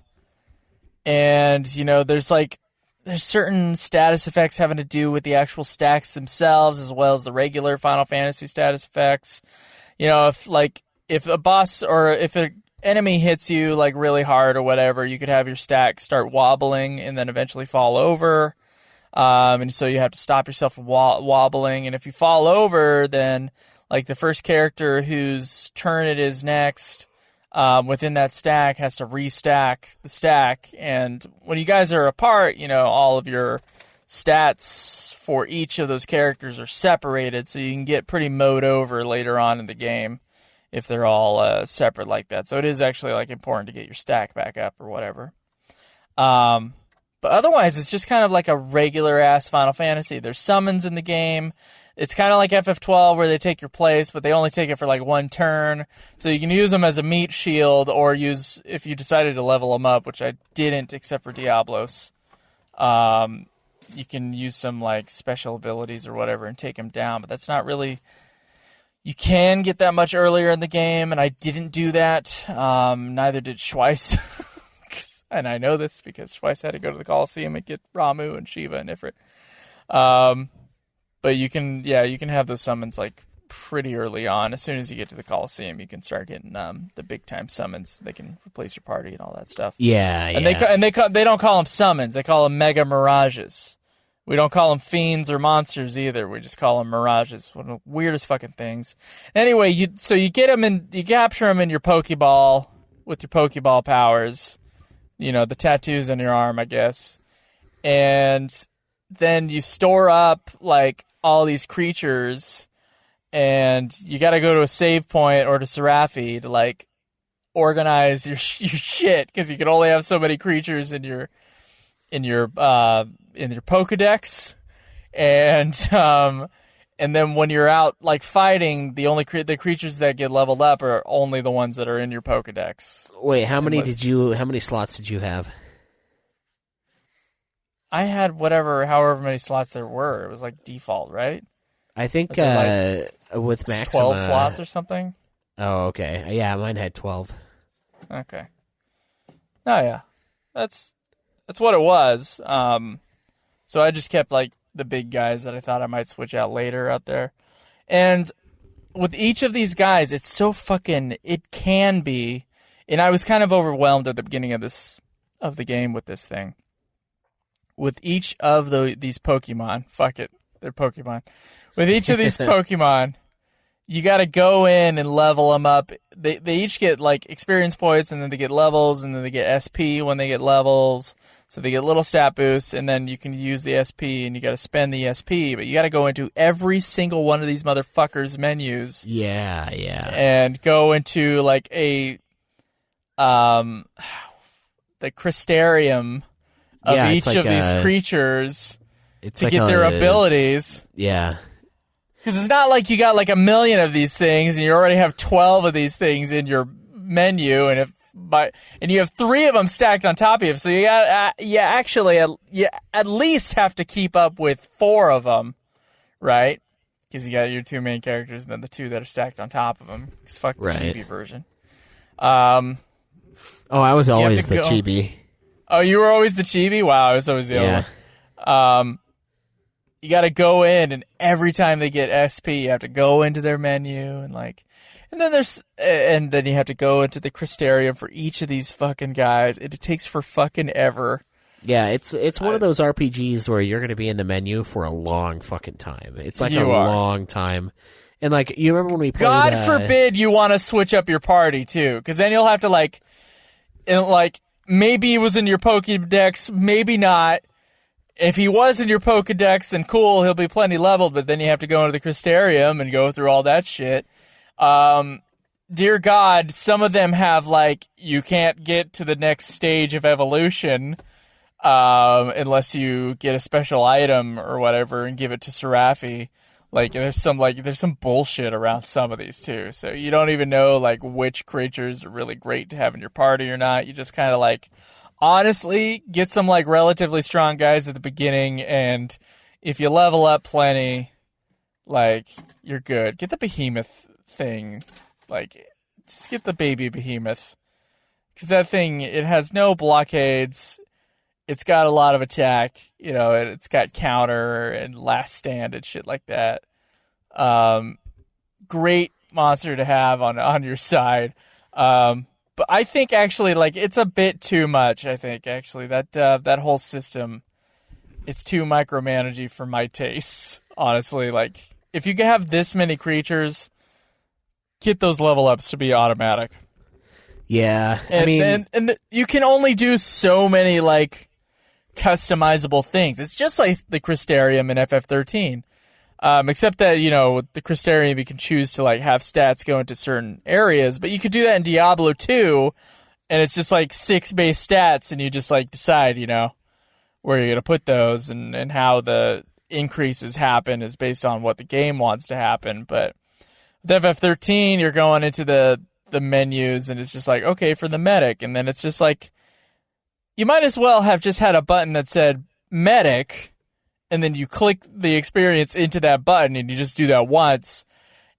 there's certain status effects having to do with the actual stacks themselves, as well as the regular Final Fantasy status effects. If a boss or if an enemy hits you like really hard or whatever, you could have your stack start wobbling and then eventually fall over. And so you have to stop yourself from wobbling. And if you fall over, then like the first character whose turn it is next, within that stack has to restack the stack. And when you guys are apart, all of your stats for each of those characters are separated, so you can get pretty mowed over later on in the game if they're all separate like that. So it is actually like important to get your stack back up or whatever. But otherwise, it's just kind of like a regular ass Final Fantasy. There's summons in the game. It's kind of like FF12 where they take your place, but they only take it for like one turn. So you can use them as a meat shield or use, if you decided to level them up, which I didn't except for Diablos, you can use some like special abilities or whatever and take them down, but that's not really... You can get that much earlier in the game, and I didn't do that. Neither did Schweiss. And I know this because Schweiss had to go to the Coliseum and get Ramu and Shiva and Ifrit. But you can have those summons like pretty early on. As soon as you get to the Coliseum, you can start getting the big time summons. They can replace your party and all that stuff. Yeah, and they don't call them summons. They call them mega mirages. We don't call them fiends or monsters either. We just call them mirages. One of the weirdest fucking things. Anyway, you get them and you capture them in your Pokeball with your Pokeball powers. You know, the tattoos on your arm, I guess. And then you store up like all these creatures, and you got to go to a save point or to Serafi to like organize your shit, because you can only have so many creatures in your Pokedex, and then when you're out like fighting, the creatures that get leveled up are only the ones that are in your Pokedex. Wait, how many slots did you have? I had however many slots there were. It was like default, right? I think with Maxima 12 slots or something. Oh, okay. Yeah, mine had 12. Okay. Oh yeah, that's what it was. So I just kept like the big guys that I thought I might switch out later out there. And with each of these guys, it's so fucking, it can be, and I was kind of overwhelmed at the beginning of the game with this thing. With each of these Pokemon, fuck it, they're Pokemon. With each of these Pokemon, you got to go in and level them up. They each get like experience points, and then they get levels, and then they get SP when they get levels. So they get little stat boosts, and then you can use the SP, and you got to spend the SP. But you got to go into every single one of these motherfuckers' menus. Yeah. And go into like the Crystarium of each of these creatures to get their abilities. Yeah. Because it's not like you got like a million of these things and you already have 12 of these things in your menu, and you have 3 of them stacked on top of you. So you at least have to keep up with 4 of them, right? Because you got your 2 main characters and then the 2 that are stacked on top of them. Because fuck the chibi version. I was always the chibi. Oh, you were always the chibi? Wow, I was always the other one. You got to go in, and every time they get SP, you have to go into their menu, and then you have to go into the Crystarium for each of these fucking guys. It takes for fucking ever. Yeah, it's one of those RPGs where you're going to be in the menu for a long fucking time. It's like long time. And like, you remember when we played... God forbid you want to switch up your party too, because then you'll have to maybe he was in your Pokédex, maybe not. If he was in your Pokedex, then cool, he'll be plenty leveled, but then you have to go into the Crystarium and go through all that shit. Dear God, some of them have, like, you can't get to the next stage of evolution unless you get a special item or whatever and give it to Serafi. Like, there's some bullshit around some of these, too. So you don't even know, like, which creatures are really great to have in your party or not. You just kind of, like... Honestly, get some like relatively strong guys at the beginning, and if you level up plenty, like, you're good. Get the behemoth thing. Like, just get the baby behemoth. Because that thing, it has no blockades. It's got a lot of attack. You know, it's got counter and last stand and shit like that. Great monster to have on your side. But I think actually, like, it's a bit too much. I think actually that whole system, it's too micromanaging for my tastes. Honestly, like, if you have this many creatures, get those level ups to be automatic. Yeah, and you can only do so many like customizable things. It's just like the Crystarium in FF13. Except that, you know, with the Crystarium, you can choose to, like, have stats go into certain areas, but you could do that in Diablo 2, and it's just, like, 6 base stats, and you just, like, decide, you know, where you're going to put those and how the increases happen is based on what the game wants to happen. But with FF13, you're going into the menus, and it's just like, okay, for the medic, and then it's just like, you might as well have just had a button that said medic, and then you click the experience into that button, and you just do that once,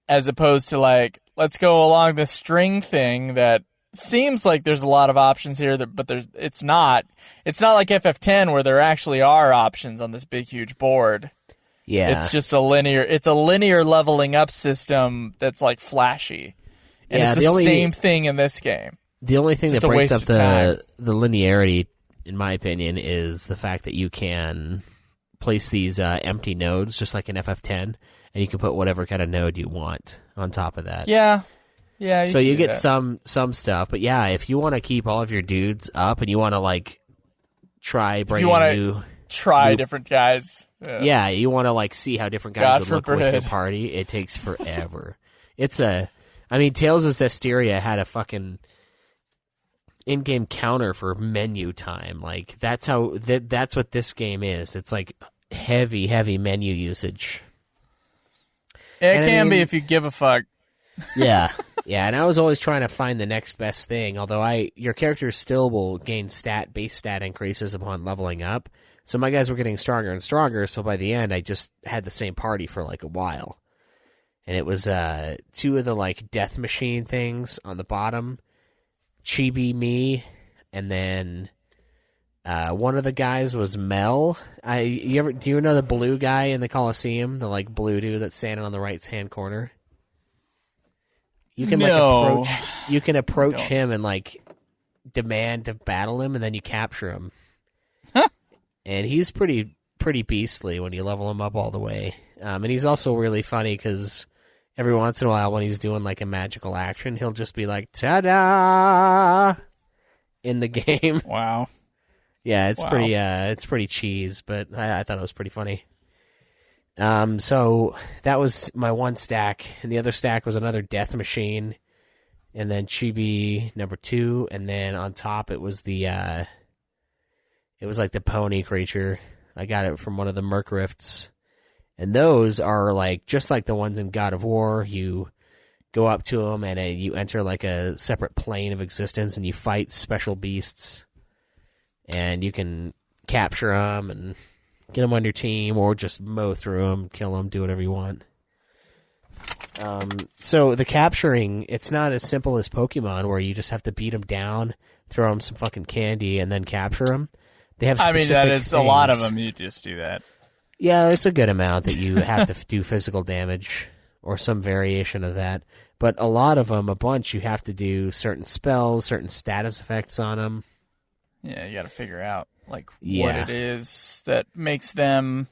as opposed to like, let's go along the string thing that seems like there's a lot of options here, but it's not. It's not like FF10 where there actually are options on this big, huge board. Yeah. It's just a linear leveling up system that's like flashy. And it's the same thing in this game. The only thing that breaks up the linearity, in my opinion, is the fact that you can place these empty nodes, just like in FF10, and you can put whatever kind of node you want on top of that. Yeah. So you get some stuff, but yeah, if you want to keep all of your dudes up and you want to like try bringing try different guys. Yeah, you want to like see how different guys would look with your party. It takes forever. Tales of Zestiria had a fucking in-game counter for menu time. Like that's what this game is. It's like heavy menu usage. It can be if you give a fuck. Yeah. And I was always trying to find the next best thing, although your character still will gain base stat increases upon leveling up. So my guys were getting stronger and stronger, so by the end I just had the same party for like a while. And it was two of the like death machine things on the bottom, Chibi, me, and then one of the guys was Mel. Do you know the blue guy in the Coliseum, the like blue dude that's standing on the right hand corner? You can approach him and like demand to battle him, and then you capture him. Huh. And he's pretty beastly when you level him up all the way. And he's also really funny because every once in a while when he's doing like a magical action, he'll just be like, ta-da! In the game. Wow. Yeah, it's pretty cheese, but I thought it was pretty funny. So that was my one stack, and the other stack was another death machine, and then Chibi number 2, and then on top it was it was like the pony creature. I got it from one of the Merc Rifts. And those are like just like the ones in God of War. You go up to them and you enter like a separate plane of existence, and you fight special beasts. And you can capture them and get them on your team, or just mow through them, kill them, do whatever you want. So the capturing, it's not as simple as Pokemon, where you just have to beat them down, throw them some fucking candy, and then capture them. They have specific that is things. A lot of them. You just do that. Yeah, there's a good amount that you have to do physical damage or some variation of that. But a lot of them, a bunch, you have to do certain spells, certain status effects on them. Yeah, you got to figure out what it is that makes them,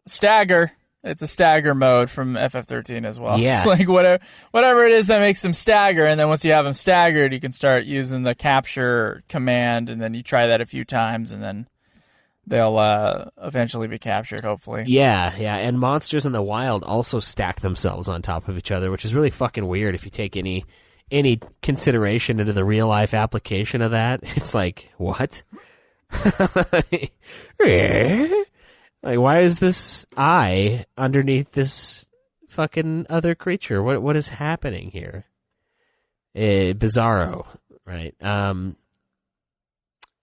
stagger. It's a stagger mode from FF13 as well. Yeah. It's like whatever it is that makes them stagger, and then once you have them staggered, you can start using the capture command, and then you try that a few times, and then they'll eventually be captured, hopefully. Yeah, and monsters in the wild also stack themselves on top of each other, which is really fucking weird if you take any consideration into the real life application of that. It's like, what? Like, why is this eye underneath this fucking other creature? What is happening here? Bizarro, right?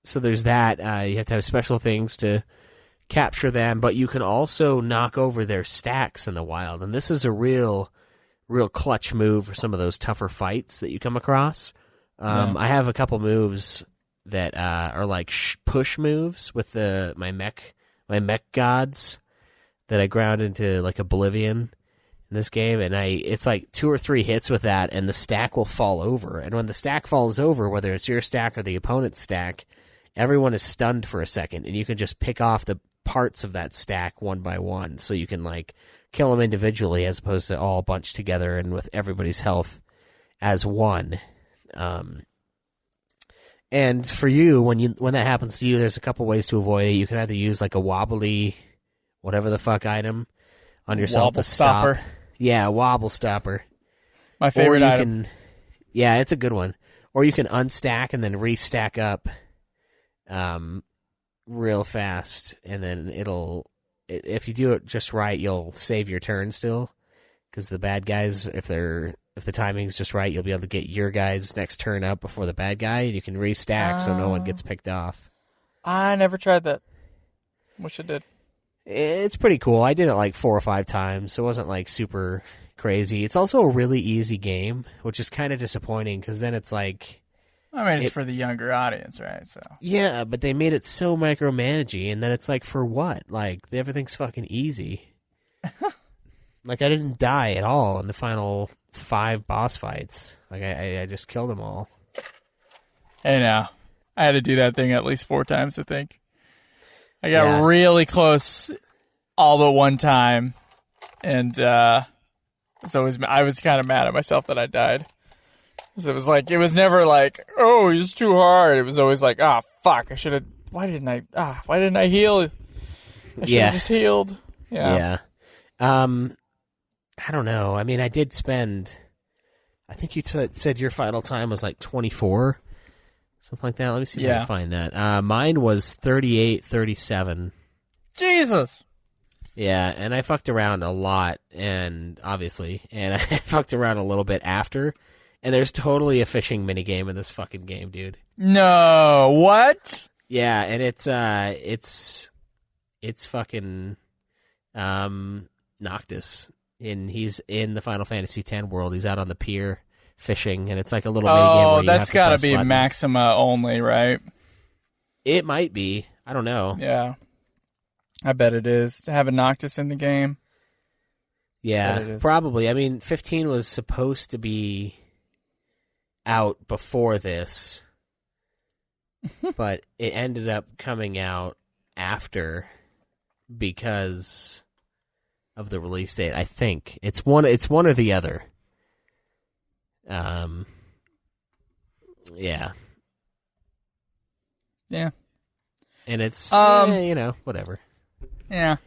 So there's that. You have to have special things to capture them, but you can also knock over their stacks in the wild. And this is a real clutch move for some of those tougher fights that you come across. I have a couple moves that are like push moves with my mech gods that I ground into like oblivion in this game, and it's like 2 or 3 hits with that, and the stack will fall over. And when the stack falls over, whether it's your stack or the opponent's stack, everyone is stunned for a second, and you can just pick off the parts of that stack one by one, so you can like kill them individually as opposed to all bunched together and with everybody's health as one. And for you, when that happens to you, there's a couple ways to avoid it. You can either use like a wobbly, whatever the fuck item on yourself wobble to stop. stopper. Yeah, wobble stopper. My favorite item. Yeah, it's a good one. Or you can unstack and then restack up real fast, and then it'll if you do it just right, you'll save your turn still. Because the bad guys, if the timing's just right, you'll be able to get your guy's next turn up before the bad guy, and you can restack so no one gets picked off. I never tried that. Wish I did. It's pretty cool. I did it like 4 or 5 times, so it wasn't like super crazy. It's also a really easy game, which is kind of disappointing because then it's like... I mean, it's for the younger audience, right? So yeah, but they made it so micromanagey, and then it's like, for what? Like, everything's fucking easy. Like, I didn't die at all in the final 5 boss fights. Like, I just killed them all. Hey, now. I had to do that thing at least 4 times, I think. I got really close all but one time, and I was kind of mad at myself that I died. Because it was never like, oh, it was too hard. It was always like, fuck, I should have, why didn't I heal? I should have just healed. Yeah. I don't know. I mean, I did spend, I think you said your final time was like 24, something like that. Let me see if I can find that. Mine was 38:37. Jesus. Yeah, and I fucked around a lot, and I fucked around a little bit after, and there's totally a fishing minigame in this fucking game, dude. No, what? Yeah, and it's fucking Noctis. And he's in the Final Fantasy X world. He's out on the pier fishing, and it's like a little minigame. Oh, that's got to be buttons. Maxima only, right? It might be. I don't know. Yeah, I bet it is to have a Noctis in the game. Yeah, probably. I mean, 15 was supposed to be out before this, but it ended up coming out after because of the release date. I think it's one or the other. Yeah. And it's whatever. Yeah.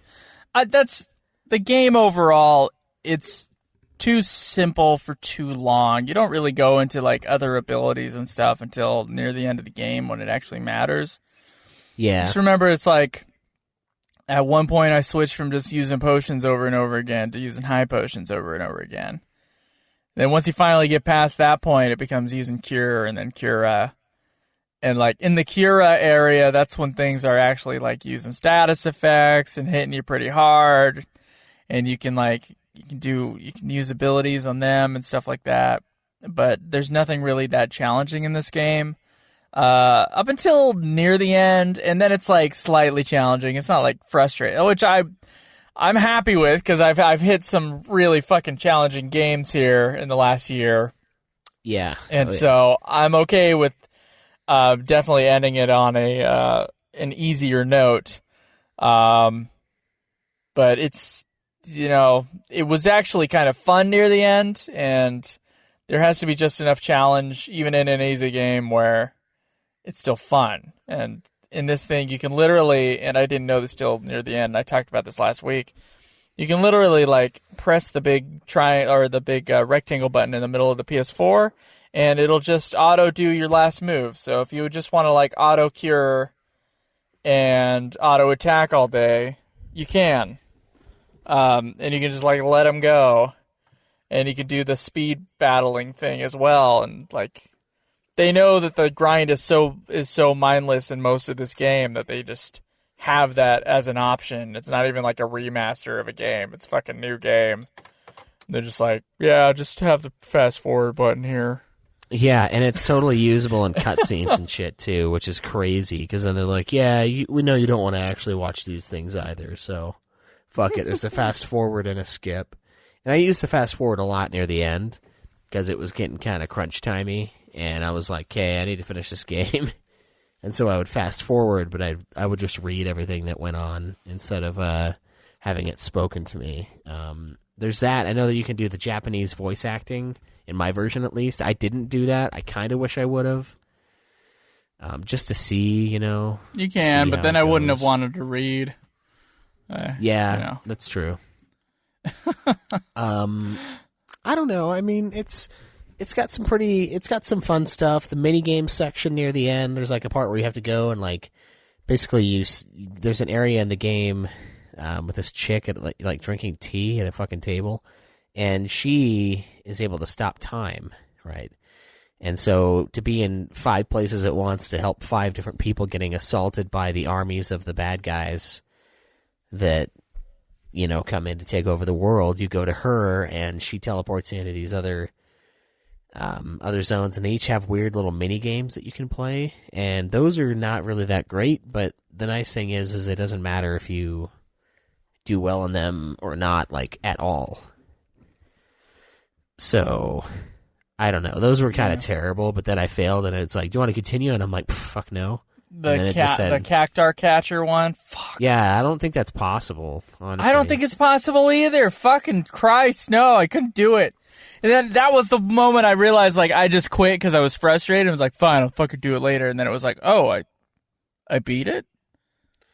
That's the game overall. It's too simple for too long. You don't really go into like other abilities and stuff until near the end of the game when it actually matters. Yeah. Just remember, it's like at one point I switched from just using potions over and over again to using high potions over and over again. Then once you finally get past that point, it becomes using Cure and then Cura. And like in the Cura area, that's when things are actually like using status effects and hitting you pretty hard. And you can use abilities on them and stuff like that. But there's nothing really that challenging in this game. Up until near the end, and then it's like slightly challenging. It's not like frustrating, which I'm happy with because I've hit some really fucking challenging games here in the last year. Yeah, and so I'm okay with definitely ending it on an easier note. But it's it was actually kind of fun near the end, and there has to be just enough challenge even in an easy game where it's still fun. And in this thing, you can literally, and I didn't know this till near the end, I talked about this last week, you can literally like press the big rectangle button in the middle of the PS4, and it'll just auto do your last move. So if you just want to like auto cure and auto attack all day, you can. And you can just like let them go, and you can do the speed battling thing as well. And like, they know that the grind is so mindless in most of this game that they just have that as an option. It's not even like a remaster of a game. It's a fucking new game. They're just like, yeah, just have the fast forward button here. Yeah, and it's totally usable in cutscenes and shit too, which is crazy. Because then they're like, yeah, we know you don't want to actually watch these things either, so fuck it. There's a fast forward and a skip. And I used to fast forward a lot near the end because it was getting kind of crunch timey. And I was like, okay, I need to finish this game. And so I would fast forward, but I would just read everything that went on instead of having it spoken to me. There's that. I know that you can do the Japanese voice acting, in my version at least. I didn't do that. I kind of wish I would have. Just to see, You can, but then I wouldn't have wanted to read. That's true. I don't know. I mean, It's got some fun stuff. The minigame section near the end, there's like a part where you have to go and like basically there's an area in the game with this chick at like drinking tea at a fucking table, and she is able to stop time, right? And so to be in 5 places at once to help 5 different people getting assaulted by the armies of the bad guys that, you know, come in to take over the world, you go to her and she teleports you into these other zones, and they each have weird little mini games that you can play, and those are not really that great, but the nice thing is it doesn't matter if you do well in them or not, like, at all. So I don't know. Those were kind of terrible, but then I failed, and it's like, do you want to continue? And I'm like, fuck no. The Cactar Catcher one? Fuck. Yeah, I don't think that's possible, honestly. I don't think it's possible either. Fucking Christ, no, I couldn't do it. And then that was the moment I realized, like, I just quit because I was frustrated. I was like, fine, I'll fucking do it later. And then it was like, oh, I beat it?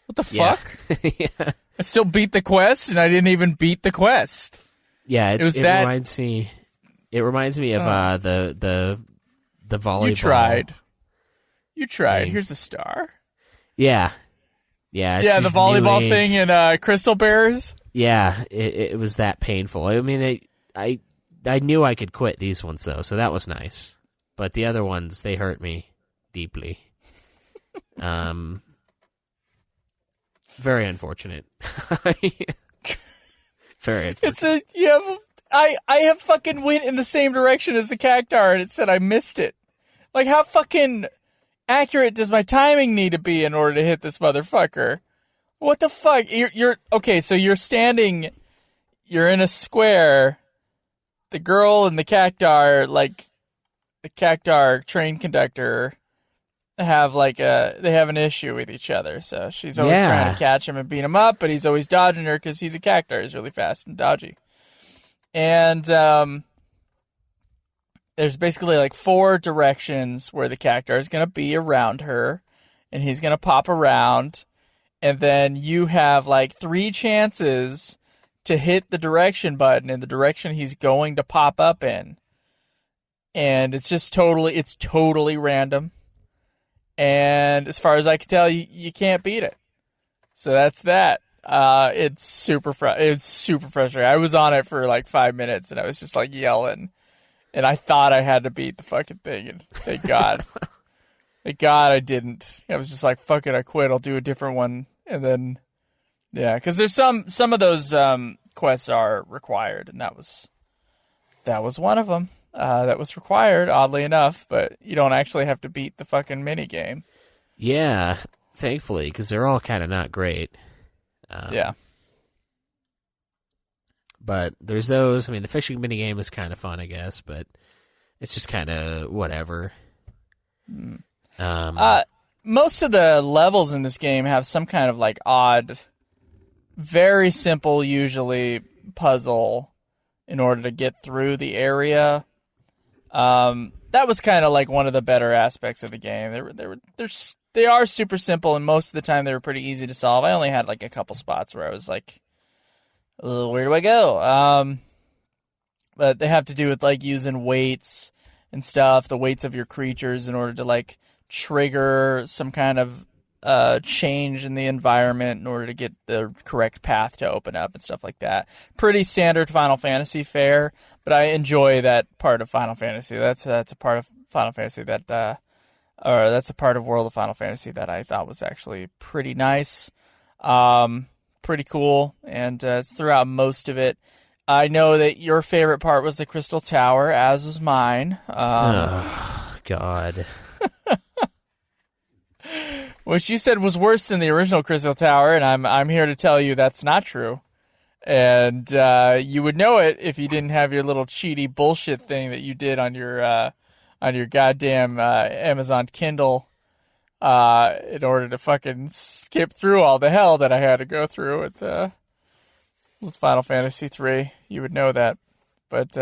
What the fuck? Yeah. I still beat the quest, and I didn't even beat the quest. Yeah, it reminds me. It reminds me of the volleyball. You tried. Here's a star. Yeah. Yeah, the volleyball thing in Crystal Bears. Yeah, it was that painful. I mean, I knew I could quit these ones though, so that was nice. But the other ones, they hurt me deeply. Very unfortunate. Very unfortunate. I have fucking went in the same direction as the Cactar, and it said I missed it. Like, how fucking accurate does my timing need to be in order to hit this motherfucker? What the fuck? You're okay, so you're in a square. The girl and the Cactar, like, the Cactar train conductor have they have an issue with each other. So she's always trying to catch him and beat him up, but he's always dodging her because he's a Cactar. He's really fast and dodgy. And there's basically like 4 directions where the Cactar is going to be around her, and he's going to pop around, and then you have like 3 chances to hit the direction button in the direction he's going to pop up in. And it's just totally random. And as far as I can tell, you can't beat it. So that's that. It's super frustrating. I was on it for like 5 minutes, and I was just like yelling, and I thought I had to beat the fucking thing, and thank God. Thank God I didn't. I was just like, fuck it, I quit. I'll do a different one. And then, yeah, because there's some of those quests are required, and that was one of them. That was required, oddly enough, but you don't actually have to beat the fucking mini game. Yeah, thankfully, because they're all kind of not great. Yeah. But there's those. I mean, the fishing minigame is kind of fun, I guess, but it's just kind of whatever. Most of the levels in this game have some kind of like odd, very simple, usually, puzzle in order to get through the area. That was kind of like one of the better aspects of the game. They are super simple, and most of the time they were pretty easy to solve. I only had like a couple spots where I was like, where do I go? But they have to do with like using weights and stuff, the weights of your creatures in order to like trigger some kind of change in the environment in order to get the correct path to open up and stuff like that. Pretty standard Final Fantasy fare, but I enjoy that part of Final Fantasy. That's a part of Final Fantasy that's a part of World of Final Fantasy that I thought was actually pretty nice, pretty cool, and it's throughout most of it. I know that your favorite part was the Crystal Tower, as was mine. Oh, God. Which you said was worse than the original Crystal Tower, and I'm here to tell you that's not true. And you would know it if you didn't have your little cheaty bullshit thing that you did on your goddamn Amazon Kindle in order to fucking skip through all the hell that I had to go through with Final Fantasy 3. You would know that. But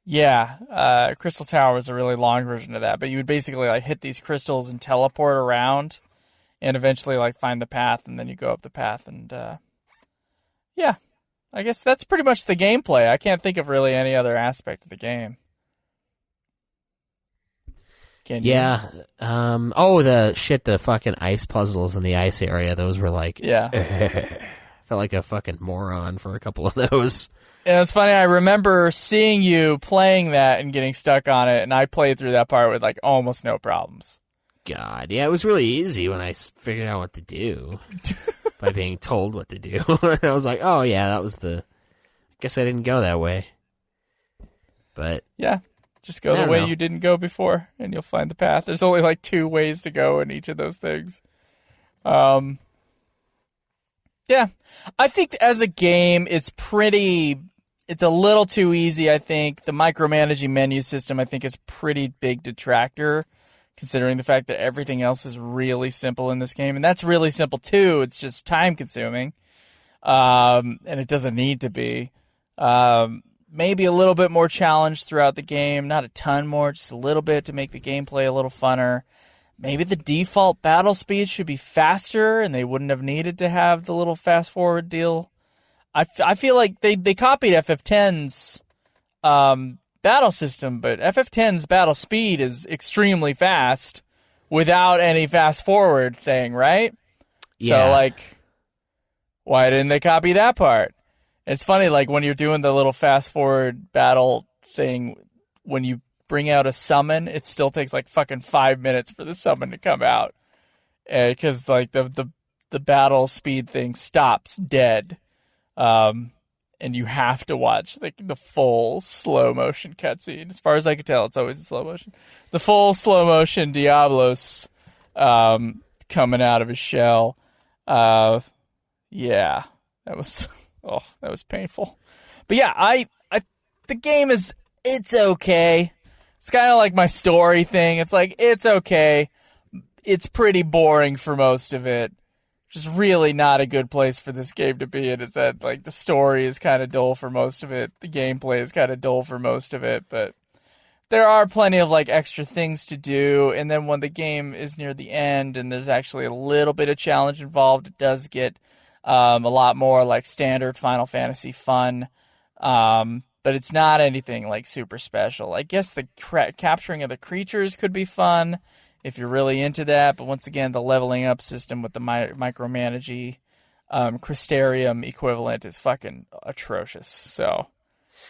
yeah, Crystal Tower was a really long version of that, but you would basically like hit these crystals and teleport around and eventually like find the path, and then you go up the path, and yeah, I guess that's pretty much the gameplay. I can't think of really any other aspect of the game. Can you? Yeah. The fucking ice puzzles in the ice area. Those were like, felt like a fucking moron for a couple of those. And it's funny, I remember seeing you playing that and getting stuck on it, and I played through that part with like almost no problems. God, yeah, it was really easy when I figured out what to do by being told what to do. I was like, oh yeah, that was I guess I didn't go that way. But yeah, just go the way you didn't go before, and you'll find the path. There's only like 2 ways to go in each of those things. Yeah, I think as a game, it's a little too easy, I think. The micromanaging menu system, I think, is a pretty big detractor, considering the fact that everything else is really simple in this game. And that's really simple, too. It's just time-consuming, and it doesn't need to be. Maybe a little bit more challenge throughout the game. Not a ton more, just a little bit to make the gameplay a little funner. Maybe the default battle speed should be faster, and they wouldn't have needed to have the little fast-forward deal. I feel like they copied FF10's battle system, but FF10's battle speed is extremely fast without any fast-forward thing, right? Yeah. So, like, why didn't they copy that part? It's funny, like, when you're doing the little fast-forward battle thing, when you bring out a summon, it still takes like fucking 5 minutes for the summon to come out, because like the battle speed thing stops dead, and you have to watch the full slow motion cutscene. As far as I can tell, it's always in slow motion. The full slow motion Diablos coming out of his shell. Yeah, that was painful. But yeah, the game it's okay. It's kind of like my story thing. It's like, it's okay. It's pretty boring for most of it. Just really not a good place for this game to be in. It's that, like, the story is kind of dull for most of it. The gameplay is kind of dull for most of it. But there are plenty of, like, extra things to do. And then when the game is near the end and there's actually a little bit of challenge involved, it does get a lot more, like, standard Final Fantasy fun. But it's not anything like super special. I guess the capturing of the creatures could be fun if you're really into that. But once again, the leveling up system with the micromanaging Crystarium equivalent is fucking atrocious. So,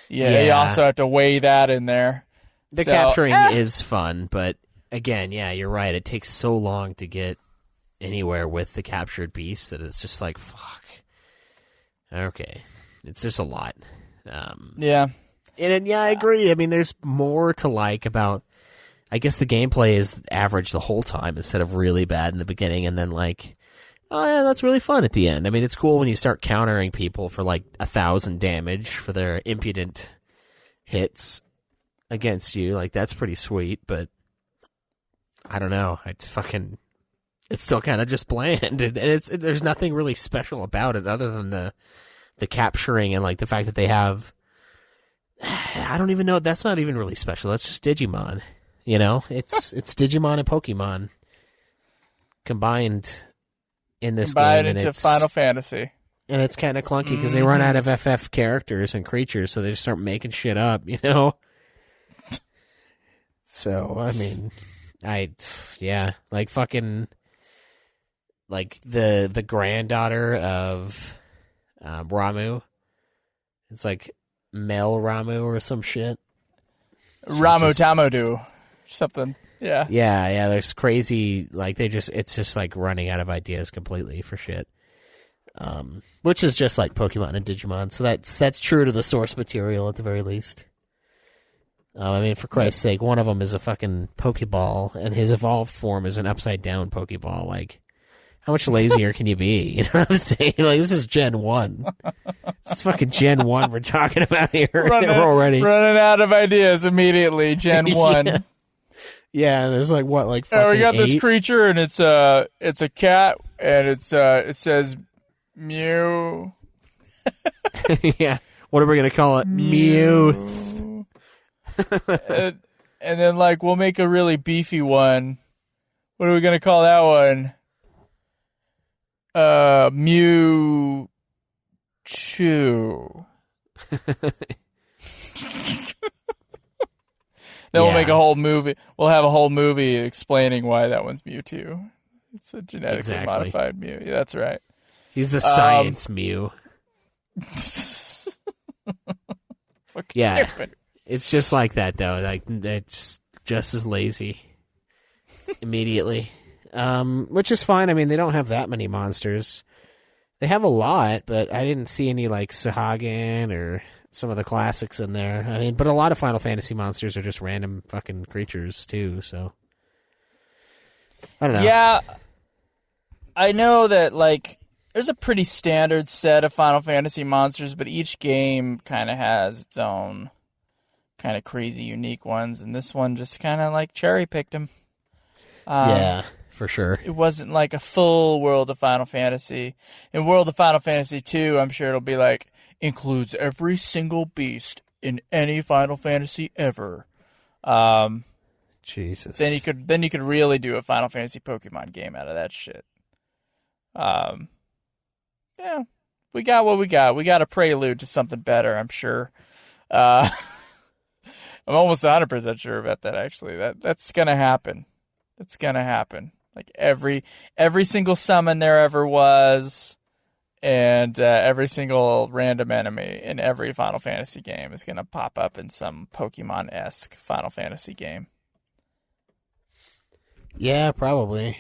yeah, you also have to weigh that in there. The capturing is fun, but again, yeah, you're right. It takes so long to get anywhere with the captured beast that it's just like, fuck. Okay. It's just a lot. Yeah. And I agree. I mean, there's more to like about, I guess the gameplay is average the whole time instead of really bad in the beginning and then like, oh yeah, that's really fun at the end. I mean, it's cool when you start countering people for like 1,000 damage for their impudent hits against you. Like, that's pretty sweet, but I don't know. It's still kind of just bland. And there's nothing really special about it other than the capturing and like the fact that they have, I don't even know, that's not even really special. That's just Digimon, you know? It's Digimon and Pokemon combined in this game. Combined into Final Fantasy. And it's kind of clunky because they run out of FF characters and creatures, so they just start making shit up, you know? So, I mean, like fucking, like the granddaughter of Ramu. It's like Mel Ramu or some shit. Ramu Tamodu. Something. Yeah. Yeah, there's crazy, like it's just like running out of ideas completely for shit. Which is just like Pokemon and Digimon, so that's true to the source material at the very least. I mean, for Christ's sake, one of them is a fucking Pokeball, and his evolved form is an upside-down Pokeball. Like, how much lazier can you be? You know what I'm saying? Like, this is Gen 1. This is fucking Gen 1 we're talking about here. Running out of ideas immediately, Gen 1. Yeah, and there's like, what, like fucking we got 8? this creature, and it's a cat, and it says Mew. Yeah. What are we going to call it? Mewth. and then, like, we'll make a really beefy one. What are we going to call that one? Mew 2. Then we'll make a whole movie. We'll have a whole movie explaining why that one's Mewtwo. It's a genetically modified Mew. Yeah, that's right. He's the science Mew. Yeah, stupid. It's just like that though. Like it's just as lazy. Immediately, which is fine. I mean, they don't have that many monsters. They have a lot, but I didn't see any like Sahagin or some of the classics in there. I mean, but a lot of Final Fantasy monsters are just random fucking creatures too. So I don't know. Yeah, I know that like there's a pretty standard set of Final Fantasy monsters, but each game kind of has its own kind of crazy, unique ones, and this one just kind of like cherry picked them. Yeah, for sure. It wasn't like a full World of Final Fantasy. In World of Final Fantasy 2, I'm sure it'll be like, includes every single beast in any Final Fantasy ever. Jesus. Then you could really do a Final Fantasy Pokemon game out of that shit. Yeah, we got what we got. We got a prelude to something better, I'm sure. I'm almost 100% sure about that, actually. That's going to happen. It's going to happen. Like every single summon there ever was, and every single random enemy in every Final Fantasy game is going to pop up in some Pokemon-esque Final Fantasy game. Yeah, probably.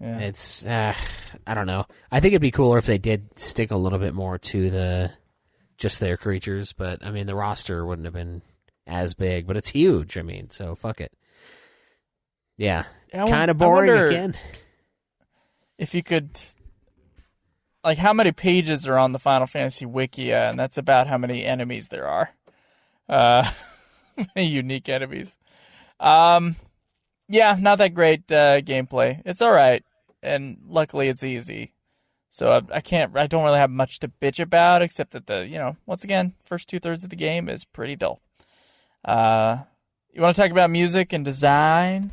Yeah. It's, I don't know. I think it'd be cooler if they did stick a little bit more to just their creatures, but I mean, the roster wouldn't have been as big, but it's huge. I mean, so fuck it. Yeah, kind of boring again. If you could, like, how many pages are on the Final Fantasy Wikia, and that's about how many enemies there are. Many unique enemies. Yeah, not that great gameplay. It's all right, and luckily it's easy. So I don't really have much to bitch about, except that once again, first 2/3 of the game is pretty dull. You want to talk about music and design?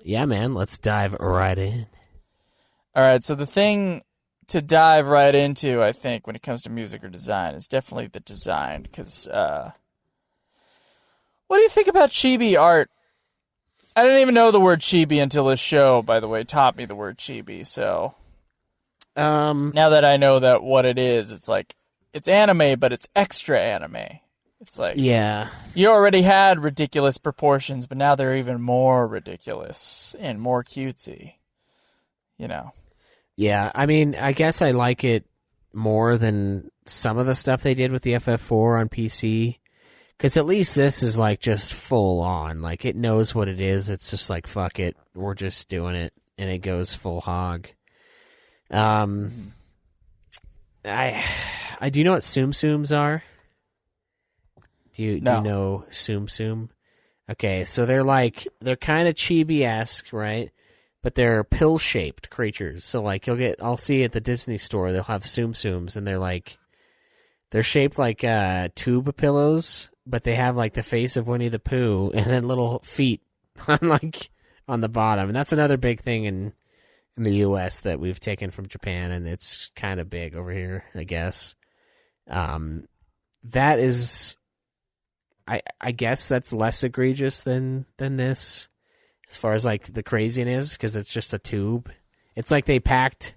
Yeah, man, let's dive right in. All right, so the thing to dive right into, I think, when it comes to music or design is definitely the design, because what do you think about chibi art? I didn't even know the word chibi until this show, by the way, taught me the word chibi, so now that I know that what it is, it's like, it's anime, but it's extra anime. It's like, yeah, you already had ridiculous proportions, but now they're even more ridiculous and more cutesy. Yeah, I mean, I guess I like it more than some of the stuff they did with the FF4 on PC, because at least this is like just full on. Like, it knows what it is. It's just like, fuck it, we're just doing it, and it goes full hog. I do know what Tsum Tsums are. Do you know Tsum Tsum? Okay, so they're kind of chibi-esque, right? But they're pill-shaped creatures. So like I'll see at the Disney store, they'll have Tsum Tsums, and they're shaped like tube pillows, but they have like the face of Winnie the Pooh and then little feet on the bottom. And that's another big thing in the US that we've taken from Japan, and it's kind of big over here, I guess. That is, I guess that's less egregious than this, as far as like the craziness, because it's just a tube. It's like they packed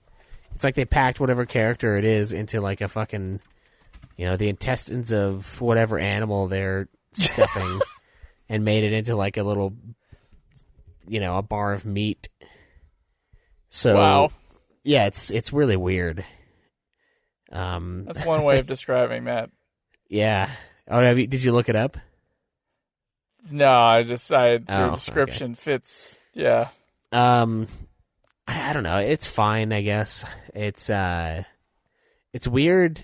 whatever character it is into like a fucking, the intestines of whatever animal they're stuffing, and made it into like a little, a bar of meat. So, wow. Yeah, it's really weird. That's one way of describing that. Yeah. Oh, did you look it up? No, your description fits. Yeah. I don't know. It's fine, I guess. It's weird.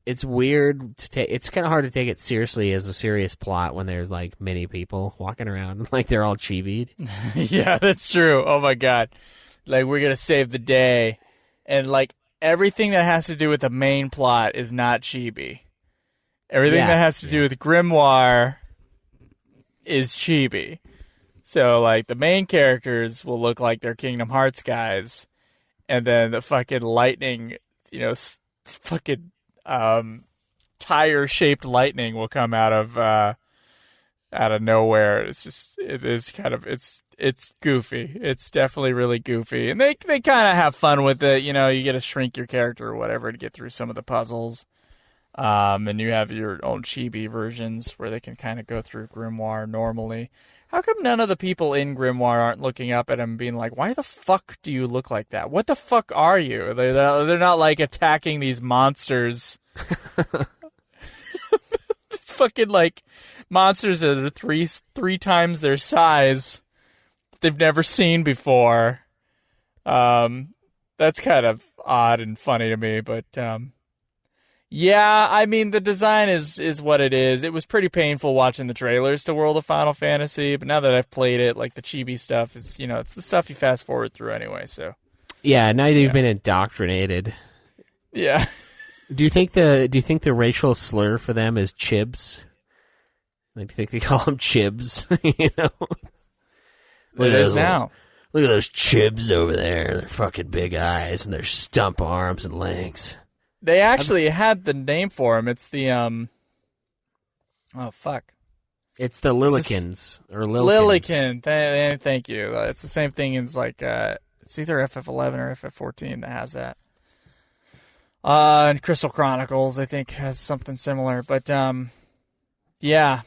It's weird to take. It's kind of hard to take it seriously as a serious plot when there's like many people walking around like they're all chibied. Yeah, that's true. Oh my god, like we're gonna save the day, and like everything that has to do with the main plot is not chibi. Everything that has to do with Grimoire is chibi. So like the main characters will look like they're Kingdom Hearts guys, and then the fucking lightning, fucking tire-shaped lightning will come out of nowhere. It's goofy. It's definitely really goofy, and they kind of have fun with it. You get to shrink your character or whatever to get through some of the puzzles. And you have your own chibi versions where they can kind of go through Grimoire normally. How come none of the people in Grimoire aren't looking up at him and being like, why the fuck do you look like that? What the fuck are you? They're not like attacking these monsters. It's fucking like monsters that are three times their size that they've never seen before. That's kind of odd and funny to me, but yeah, I mean, the design is what it is. It was pretty painful watching the trailers to World of Final Fantasy, but now that I've played it, like the chibi stuff is, it's the stuff you fast forward through anyway, so. Yeah, now you've been indoctrinated. Yeah. Do you think the racial slur for them is chibs? Like, do you think they call them chibs? It is now. Look at those chibs over there. Their fucking big eyes and their stump arms and legs. They actually had the name for him. It's the oh fuck. It's the Lillikins or Lillikins. Lillikin. Thank you. It's the same thing as like it's either FF11 or FF14 that has that. And Crystal Chronicles I think has something similar, but yeah,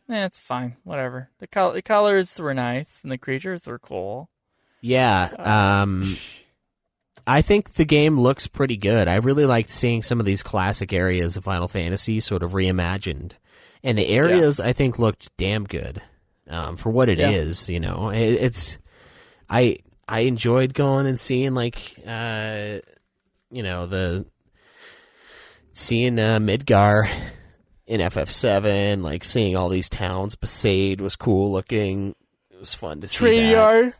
it's fine. Whatever. The colors were nice and the creatures were cool. Yeah. I think the game looks pretty good. I really liked seeing some of these classic areas of Final Fantasy sort of reimagined. And the areas, I think, looked damn good for what it is. I enjoyed going and seeing, like, seeing Midgar in FF7, like, seeing all these towns. Besaid was cool looking. It was fun to see Train Yard.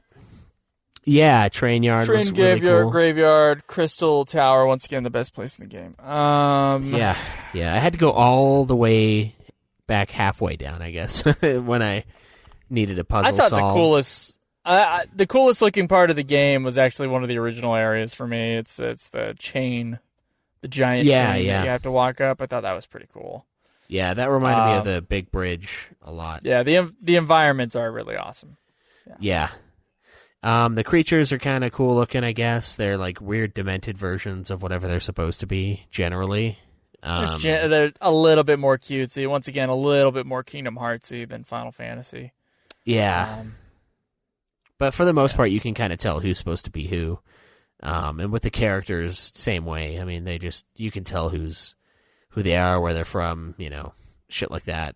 Yeah, Train Yard was really cool. Graveyard, Crystal Tower, once again, the best place in the game. Yeah, I had to go all the way back halfway down, I guess, when I needed a puzzle solved. The coolest looking part of the game was actually one of the original areas for me. It's the chain, the giant chain that you have to walk up. I thought that was pretty cool. Yeah, that reminded me of the big bridge a lot. Yeah, the environments are really awesome. Yeah. The creatures are kind of cool looking, I guess. They're like weird demented versions of whatever they're supposed to be, generally. They're a little bit more cutesy. Once again, a little bit more Kingdom Heartsy than Final Fantasy. Yeah. But for the most part, you can kind of tell who's supposed to be who. And with the characters, same way. I mean, you can tell who they are, where they're from, shit like that.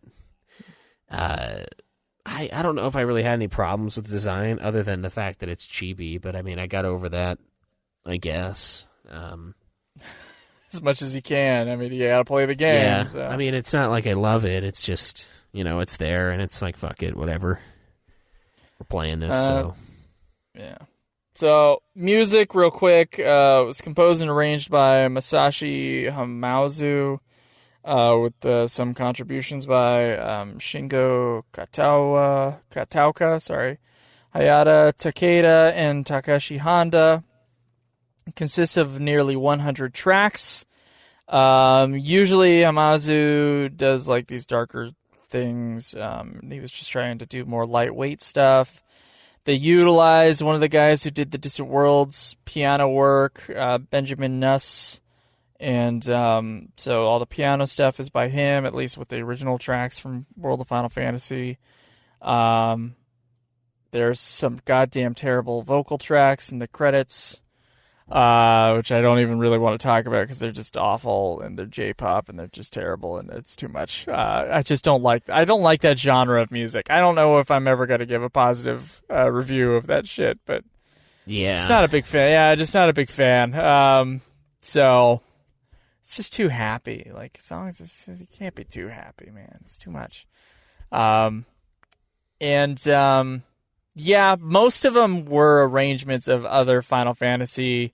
I don't know if I really had any problems with the design other than the fact that it's chibi, but I mean, I got over that, I guess. As much as you can. I mean, you gotta play the game. Yeah. So. I mean, it's not like I love it. It's just, it's there, and it's like, fuck it, whatever. We're playing this, so. Yeah. So, music, real quick, was composed and arranged by Masashi Hamauzu. With some contributions by Shingo Kataoka, Hayata Takeda, and Takashi Honda. It consists of nearly 100 tracks. Usually Hamauzu does like these darker things. He was just trying to do more lightweight stuff. They utilized one of the guys who did the Distant Worlds piano work, Benjamin Nuss. And so all the piano stuff is by him, at least with the original tracks from World of Final Fantasy. There's some goddamn terrible vocal tracks in the credits, which I don't even really want to talk about because they're just awful and they're J-pop and they're just terrible and it's too much. I don't like that genre of music. I don't know if I'm ever going to give a positive review of that shit, but yeah, just not a big fan. Yeah, just not a big fan. So. It's just too happy. Like, songs, you can't be too happy, man. It's too much. Most of them were arrangements of other Final Fantasy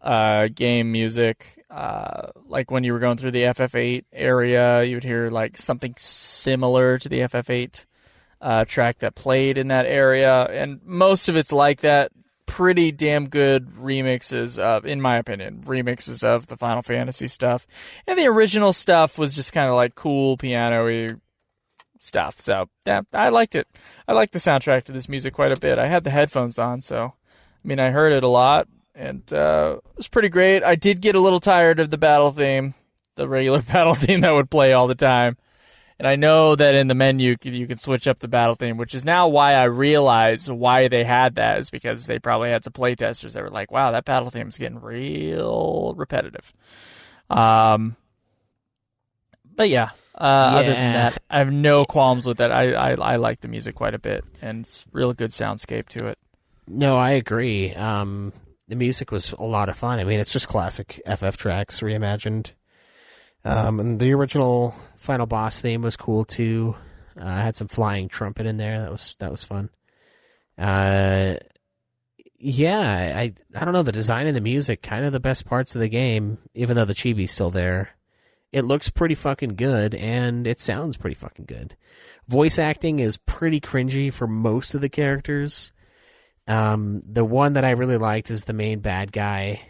game music. Like when you were going through the FF8 area, you would hear like something similar to the FF8 track that played in that area. And most of it's like that. pretty damn good remixes of, in my opinion, remixes of the Final Fantasy stuff. And the original stuff was just kind of like cool piano-y stuff. So, yeah, I liked it. I liked the soundtrack to this music quite a bit. I had the headphones on, so, I mean, I heard it a lot, and it was pretty great. I did get a little tired of the battle theme, the regular battle theme that would play all the time. And I know that in the menu you can switch up the battle theme, which is now why I realize why they had that, is because they probably had some playtesters that were like, wow, that battle theme is getting real repetitive. But yeah, other than that, I have no qualms with that. I like the music quite a bit, and it's real good soundscape to it. No, I agree. The music was a lot of fun. I mean, it's just classic FF tracks reimagined. And the original final boss theme was cool too. I had some flying trumpet in there. That was fun. Yeah, I don't know, the design and the music, kind of the best parts of the game, even though the chibi's still there. It looks pretty fucking good, and it sounds pretty fucking good. Voice acting is pretty cringy for most of the characters. The one that I really liked is the main bad guy.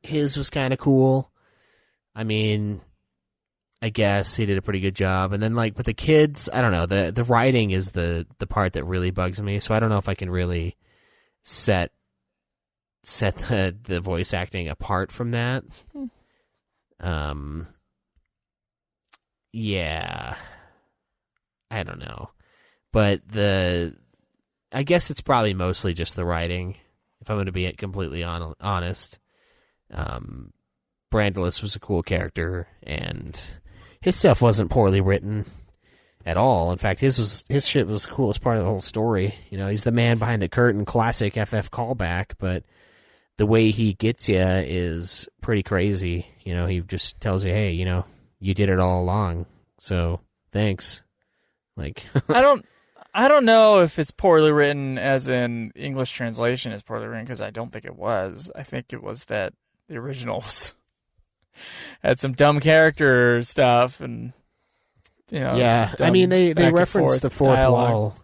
His was kind of cool. I mean, I guess he did a pretty good job. And then, like, with the kids, I don't know. The writing is the part that really bugs me. So I don't know if I can really set the voice acting apart from that. Yeah, I don't know. But I guess it's probably mostly just the writing, if I'm going to be completely honest. Brandalus was a cool character, and his stuff wasn't poorly written at all. In fact, his shit was the coolest part of the whole story. You know, he's the man behind the curtain, classic FF callback, but the way he gets you is pretty crazy. You know, he just tells you, hey, you know, you did it all along, so thanks. Like, I don't know if it's poorly written as in English translation is poorly written, because I don't think it was. I think it was that the originals had some dumb character stuff, and you know, yeah. I mean, they reference the fourth dialogue. wall,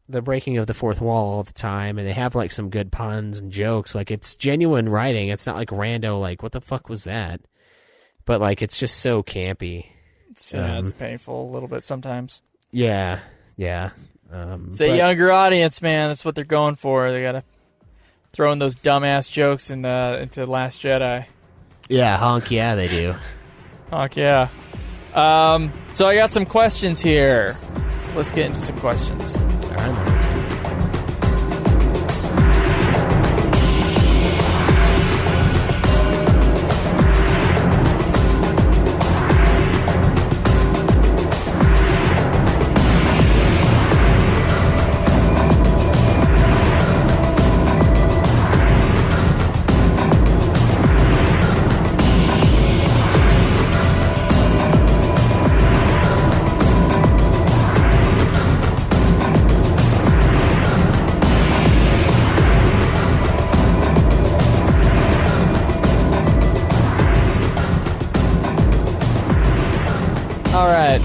the breaking of the fourth wall all the time, and they have like some good puns and jokes. Like, it's genuine writing. It's not like rando, like, what the fuck was that? But like, it's just so campy. It's painful a little bit sometimes. Yeah. It's a younger audience, man. That's what they're going for. They gotta throw in those dumbass jokes into Last Jedi. Yeah, honk, yeah, they do. Honk, yeah. So I got some questions here. So let's get into some questions. All right, man, let's do it.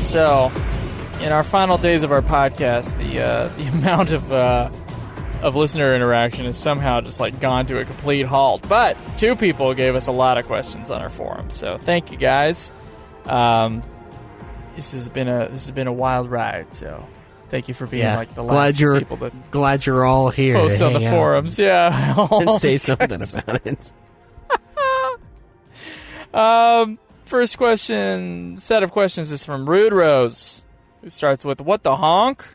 So, in our final days of our podcast, the amount of listener interaction has somehow just like gone to a complete halt. But 2 people gave us a lot of questions on our forum, so thank you guys. This has been a wild ride. So, thank you for being like the last people that glad you're all here. Post on the forums, yeah, and say something about it. First set of questions is from Rude Rose, who starts with, what the honk?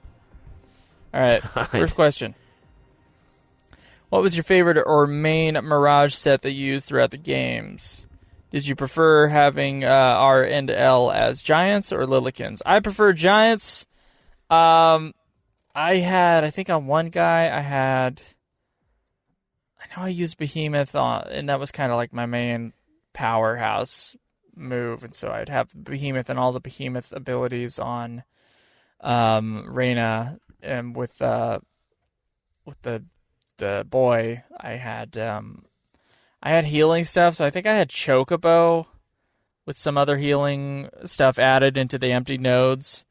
All right, first question. What was your favorite or main Mirage set that you used throughout the games? Did you prefer having R and L as giants or Lillikins? I prefer giants. I think on one guy, I know I used Behemoth on, and that was kind of like my main powerhouse move, and so I'd have Behemoth and all the Behemoth abilities on Reyna, and with the boy I had healing stuff, so I think I had Chocobo with some other healing stuff added into the empty nodes,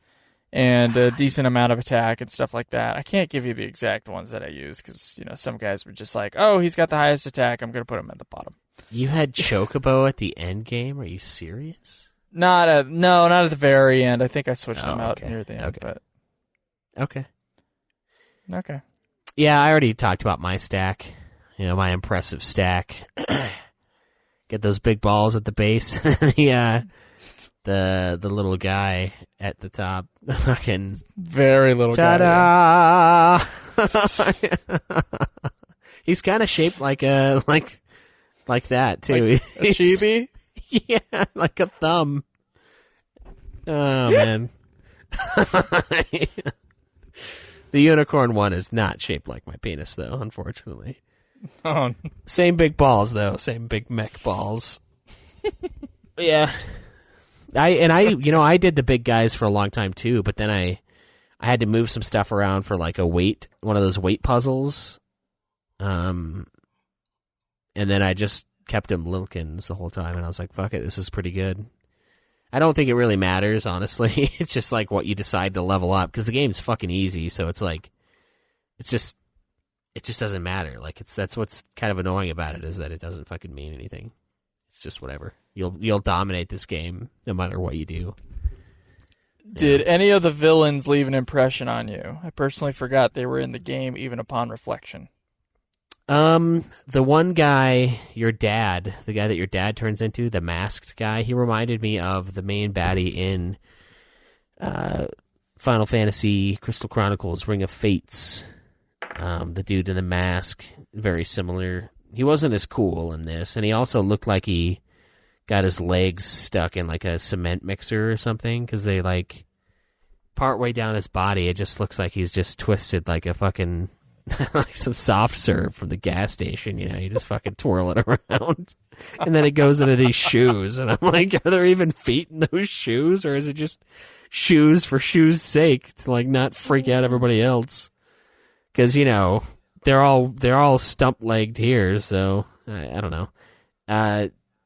and a decent amount of attack and stuff like that. I can't give you the exact ones that I use because some guys were just like, oh, he's got the highest attack, I'm going to put him at the bottom. You had Chocobo at the end game? Are you serious? Not at the very end. I think I switched them out near the end. Okay. But okay. Yeah, I already talked about my stack. My impressive stack. Get those big balls at the base. the little guy at the top. Fucking very little ta-da! Guy. He's kind of shaped like a like that too. Like a chibi? Yeah, like a thumb. Oh man. The unicorn one is not shaped like my penis though, unfortunately. Oh. Same big balls though, same big mech balls. Yeah. I did the big guys for a long time too, but then I had to move some stuff around for like one of those weight puzzles. And then I just kept him Lilkins the whole time, and I was like, fuck it, this is pretty good. I don't think it really matters, honestly. It's just like what you decide to level up, because the game's fucking easy, so it's like, it just doesn't matter. Like, that's what's kind of annoying about it, is that it doesn't fucking mean anything. It's just whatever. You'll dominate this game no matter what you do. Did any of the villains leave an impression on you? I personally forgot they were in the game even upon reflection. The one guy, your dad, the guy that your dad turns into, the masked guy, he reminded me of the main baddie in Final Fantasy Crystal Chronicles Ring of Fates. The dude in the mask, very similar. He wasn't as cool in this, and he also looked like he got his legs stuck in like a cement mixer or something, because they like partway down his body, it just looks like he's just twisted like a fucking like some soft serve from the gas station. You just fucking twirl it around, and then it goes into these shoes, and I'm like, are there even feet in those shoes, or is it just shoes for shoes' sake to like not freak out everybody else? Because they're all stump-legged here, so I don't know.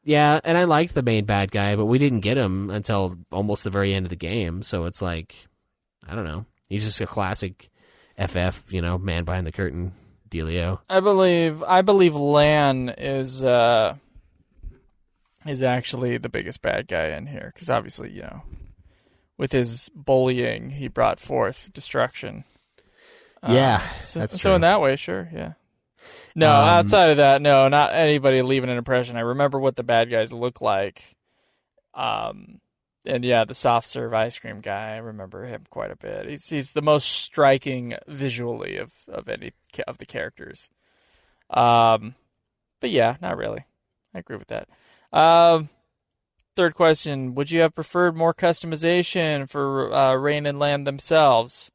Yeah, and I liked the main bad guy, but we didn't get him until almost the very end of the game, so it's like, I don't know. He's just a classic FF, man behind the curtain dealio. I believe Lan is actually the biggest bad guy in here, because obviously, with his bullying, he brought forth destruction. Yeah, so, that's so true. in that way, sure, yeah. No, outside of that, no, not anybody leaving an impression. I remember what the bad guys look like. And yeah, the soft serve ice cream guy, I remember him quite a bit. He's the most striking visually of any of the characters. But yeah, not really. I agree with that. Third question: would you have preferred more customization for Rain and Lamb themselves?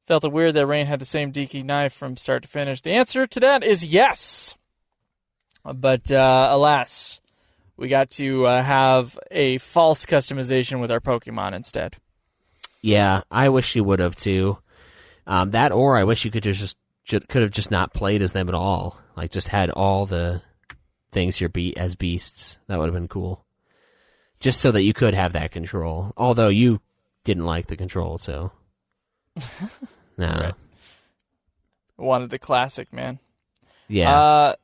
Felt it weird that Rain had the same Diki knife from start to finish. The answer to that is yes. But alas, we got to have a false customization with our Pokemon instead. Yeah, I wish you would have too. That, or I wish you could have just not played as them at all. Like, just had all the things as beasts. That would have been cool. Just so that you could have that control. Although you didn't like the control, so. No. Right. Wanted the classic, man. Yeah.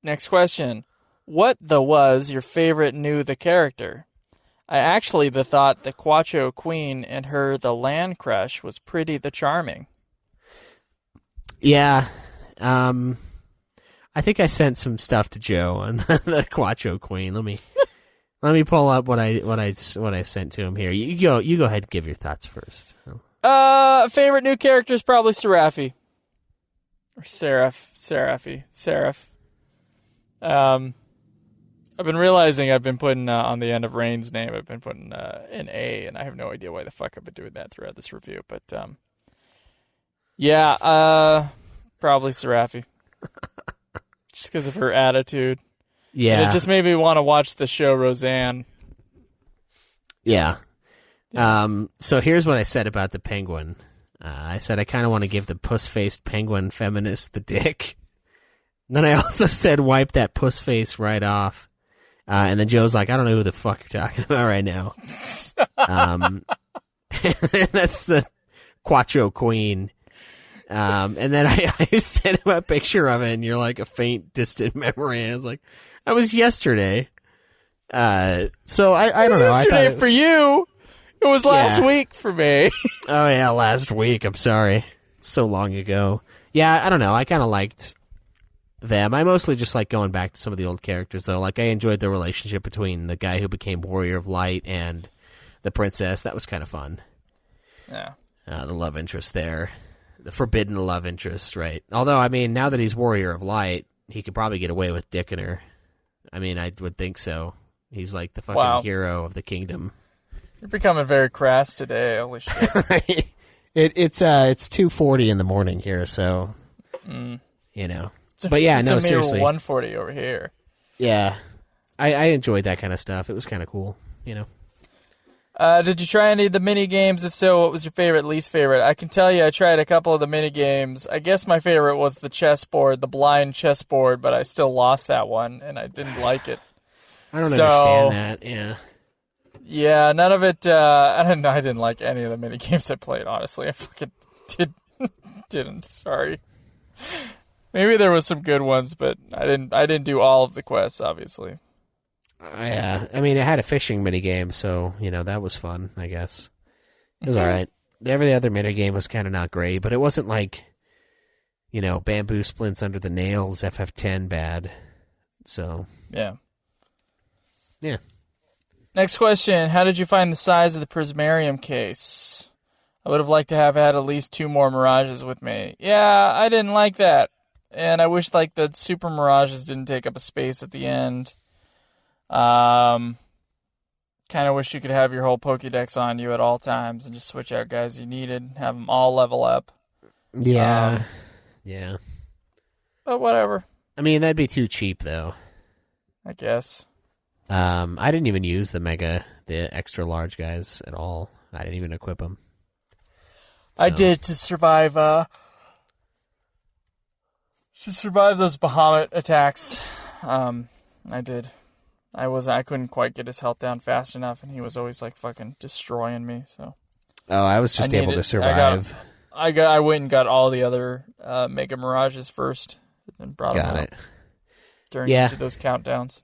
Next question. What was your favorite the character? I actually thought the Quacho Queen and the land crush was pretty charming. Yeah. I think I sent some stuff to Joe on the Quacho Queen. Let me pull up what I sent to him here. You go ahead and give your thoughts first. Favorite new character is probably Seraphi. Or Seraph. I've been realizing I've been putting on the end of Rain's name, I've been putting an A, and I have no idea why the fuck I've been doing that throughout this review. But yeah, probably Seraphi. Just because of her attitude. Yeah. And it just made me want to watch the show Roseanne. Yeah. So here's what I said about the penguin. I said I kind of want to give the puss-faced penguin feminist the dick. And then I also said wipe that puss face right off. And then Joe's like, I don't know who the fuck you're talking about right now. That's the Quattro Queen. And then I sent him a picture of it, and you're like a faint, distant memory. And it's like, that was yesterday. So I don't know. Yesterday for you. It was last week for me. Oh, yeah, last week. I'm sorry. So long ago. Yeah, I don't know. I kind of liked them. I mostly just like going back to some of the old characters, though. Like, I enjoyed the relationship between the guy who became Warrior of Light and the princess. That was kind of fun. Yeah. The love interest there. The forbidden love interest, right? Although, I mean, now that he's Warrior of Light, he could probably get away with dicking her. I mean, I would think so. He's like the fucking hero of the kingdom. You're becoming very crass today. Holy shit. It's 2:40 in the morning here, so you know. But yeah, it's no, a mere seriously, 1:40 over here. Yeah, I enjoyed that kind of stuff. It was kind of cool, you know. Did you try any of the mini games? If so, what was your favorite, least favorite? I can tell you, I tried a couple of the mini games. I guess my favorite was the chessboard, the blind chessboard, but I still lost that one, and I didn't like it. I don't understand that. Yeah. Yeah, none of it. I didn't like any of the mini games I played. Honestly, I fucking didn't. Sorry. Maybe there was some good ones, but I didn't do all of the quests. Obviously. Yeah, I mean, it had a fishing mini game, so you know that was fun. I guess it was all right. Every other mini game was kind of not great, but it wasn't like, you know, bamboo splints under the nails, FF10 bad. So yeah. Next question. How did you find the size of the Prismarium case? I would have liked to have had at least 2 more Mirages with me. Yeah, I didn't like that. And I wish like the Super Mirages didn't take up a space at the end. Kind of wish you could have your whole Pokédex on you at all times and just switch out guys you needed. Have them all level up. Yeah. Yeah. But whatever. I mean, that'd be too cheap, though. I guess. I didn't even use the extra large guys at all. I didn't even equip them. So. I did to survive those Bahamut attacks. I did. I couldn't quite get his health down fast enough, and he was always like fucking destroying me. So. Oh, I was just able to survive. I went and got all the other Mega Mirages first, and brought them out during each of those countdowns.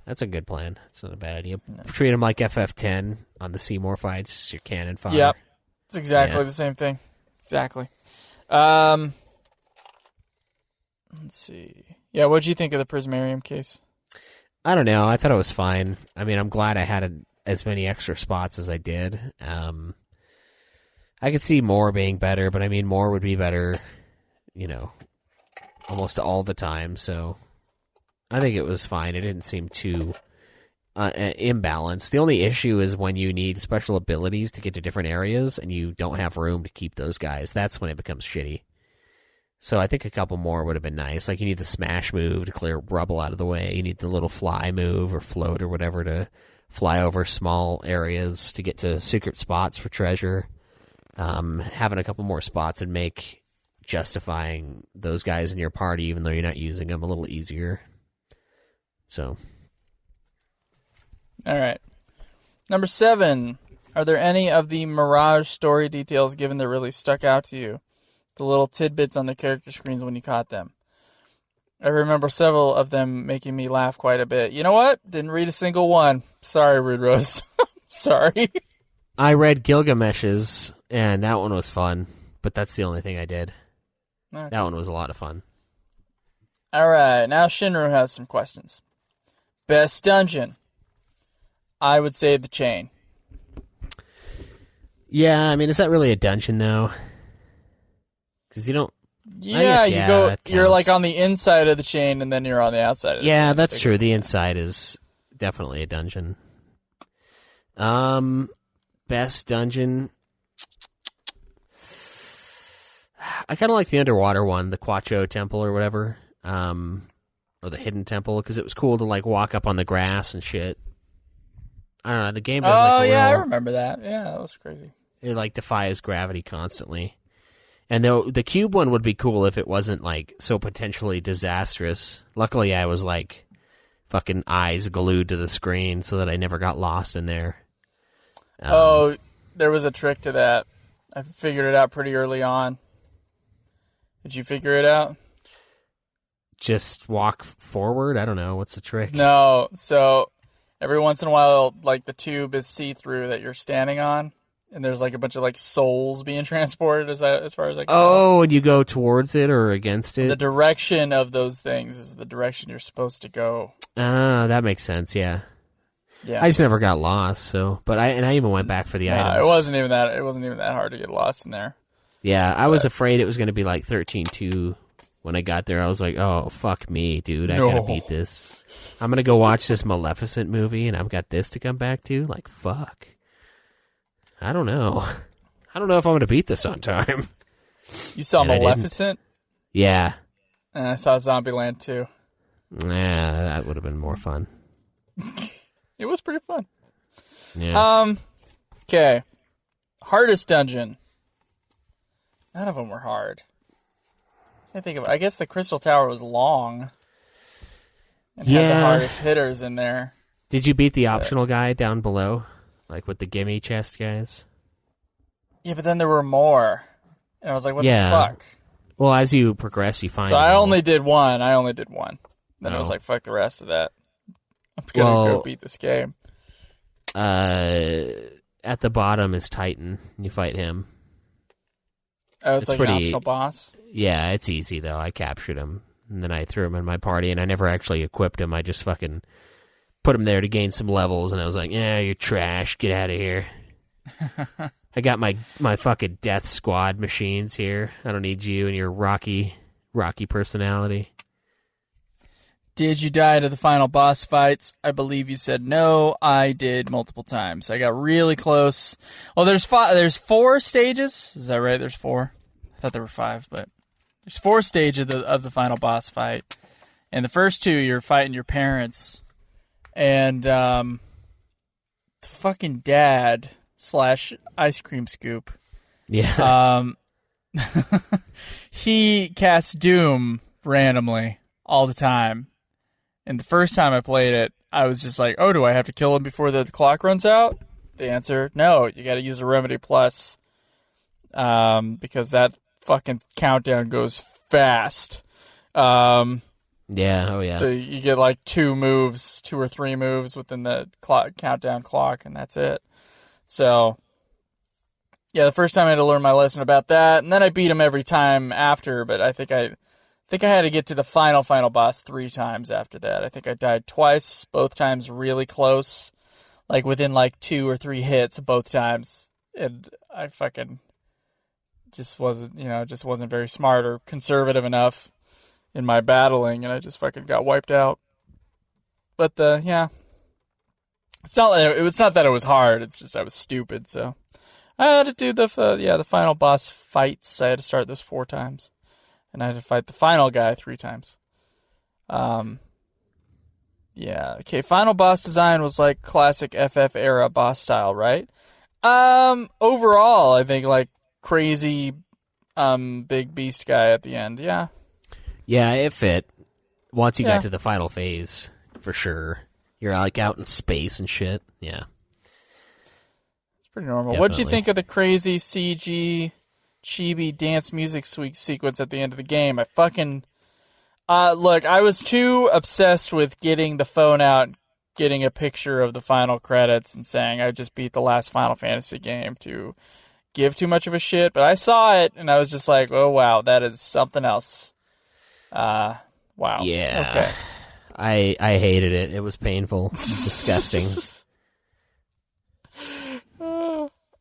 That's a good plan. It's not a bad idea. No. Treat them like FF10 on the Seymour fights. It's your cannon fire. Yep. It's exactly the same thing. Exactly. Let's see. Yeah, what did you think of the Prismarium case? I don't know. I thought it was fine. I mean, I'm glad I had as many extra spots as I did. I could see more being better, but I mean, more would be better, you know, almost all the time, so I think it was fine. It didn't seem too imbalanced. The only issue is when you need special abilities to get to different areas and you don't have room to keep those guys. That's when it becomes shitty. So I think a couple more would have been nice. Like you need the smash move to clear rubble out of the way. You need the little fly move or float or whatever to fly over small areas to get to secret spots for treasure. Having a couple more spots and make justifying those guys in your party, even though you're not using them, a little easier. So, all right. Number 7. Are there any of the Mirage story details given that really stuck out to you? The little tidbits on the character screens when you caught them. I remember several of them making me laugh quite a bit. You know what? Didn't read a single one. Sorry, Rude Rose. Sorry. I read Gilgamesh's, and that one was fun, but that's the only thing I did. Okay. That one was a lot of fun. All right, now Shinru has some questions. Best dungeon? I would say the chain. Yeah, I mean, is that really a dungeon, though? Because you don't... Yeah, you're like on the inside of the chain, and then you're on the outside of the chain. Yeah, that's true. The inside is definitely a dungeon. Best dungeon... I kind of like the underwater one, the Quacho Temple or whatever, or the Hidden Temple, because it was cool to like walk up on the grass and shit. I don't know. The game does I remember that. Yeah, that was crazy. It like defies gravity constantly, and the cube one would be cool if it wasn't like so potentially disastrous. Luckily, I was like fucking eyes glued to the screen so that I never got lost in there. there was a trick to that. I figured it out pretty early on. Did you figure it out? Just walk forward? I don't know. What's the trick? No. So every once in a while, like the tube is see-through that you're standing on, and there's like a bunch of like souls being transported as far as I can tell. Oh, and you go towards it or against it? The direction of those things is the direction you're supposed to go. Ah, that makes sense. Yeah. Yeah. I just never got lost. So, but I even went back for the items. It wasn't even that hard to get lost in there. Yeah, I was afraid it was going to be like 13-2 when I got there. I was like, oh, fuck me, dude. I gotta beat this. I'm going to go watch this Maleficent movie, and I've got this to come back to? Like, fuck. I don't know. I don't know if I'm going to beat this on time. You saw Maleficent? Yeah. And I saw Zombieland too. Nah, that would have been more fun. It was pretty fun. Yeah. Okay. Hardest dungeon. None of them were hard. Can't think of it. I guess the Crystal Tower was long. And had the hardest hitters in there. Did you beat the optional guy down below? Like with the gimme chest guys? Yeah, but then there were more. And I was like, what the fuck? Well, as you progress, you find So I only did one. Then I was like, fuck the rest of that. I'm going to go beat this game. At the bottom is Titan. You fight him. Oh, it's like an optional boss? Yeah, it's easy, though. I captured him, and then I threw him in my party, and I never actually equipped him. I just fucking put him there to gain some levels, and I was like, yeah, you're trash. Get out of here. I got my fucking death squad machines here. I don't need you and your rocky personality. Did you die to the final boss fights? I believe you said no. I did multiple times. I got really close. Well, there's 4 stages. Is that right? There's 4. I thought there were 5, but there's 4 stages of the final boss fight. And the first 2, you're fighting your parents. And the fucking dad / ice cream scoop. Yeah. He casts Doom randomly all the time. And the first time I played it, I was just like, oh, do I have to kill him before the clock runs out? The answer, no. You got to use a Remedy Plus because that fucking countdown goes fast. Yeah, oh yeah. So you get like 2 or 3 moves within the countdown clock, and that's it. So, yeah, the first time I had to learn my lesson about that, and then I beat him every time after, but I think I had to get to the final boss 3 times after that. I think I died twice, both times really close, like within like 2 or 3 hits both times. And I fucking just wasn't very smart or conservative enough in my battling, and I just fucking got wiped out. But it's not that it was hard. It's just I was stupid. So I had to do the final boss fights. I had to start those 4 times. And I had to fight the final guy 3 times. Okay, final boss design was like classic FF era boss style, right? Overall, I think like crazy big beast guy at the end, yeah. Yeah, it fit. Once you got to the final phase, for sure. You're like out in space and shit. Yeah. It's pretty normal. Definitely. What'd you think of the crazy CG chibi dance music sequence at the end of the game? I fucking look, I was too obsessed with getting the phone out, getting a picture of the final credits and saying I just beat the last Final Fantasy game to give too much of a shit, but I saw it and I was just like, oh wow, that is something else. Wow. Yeah. Okay. I hated it. It was painful. Disgusting.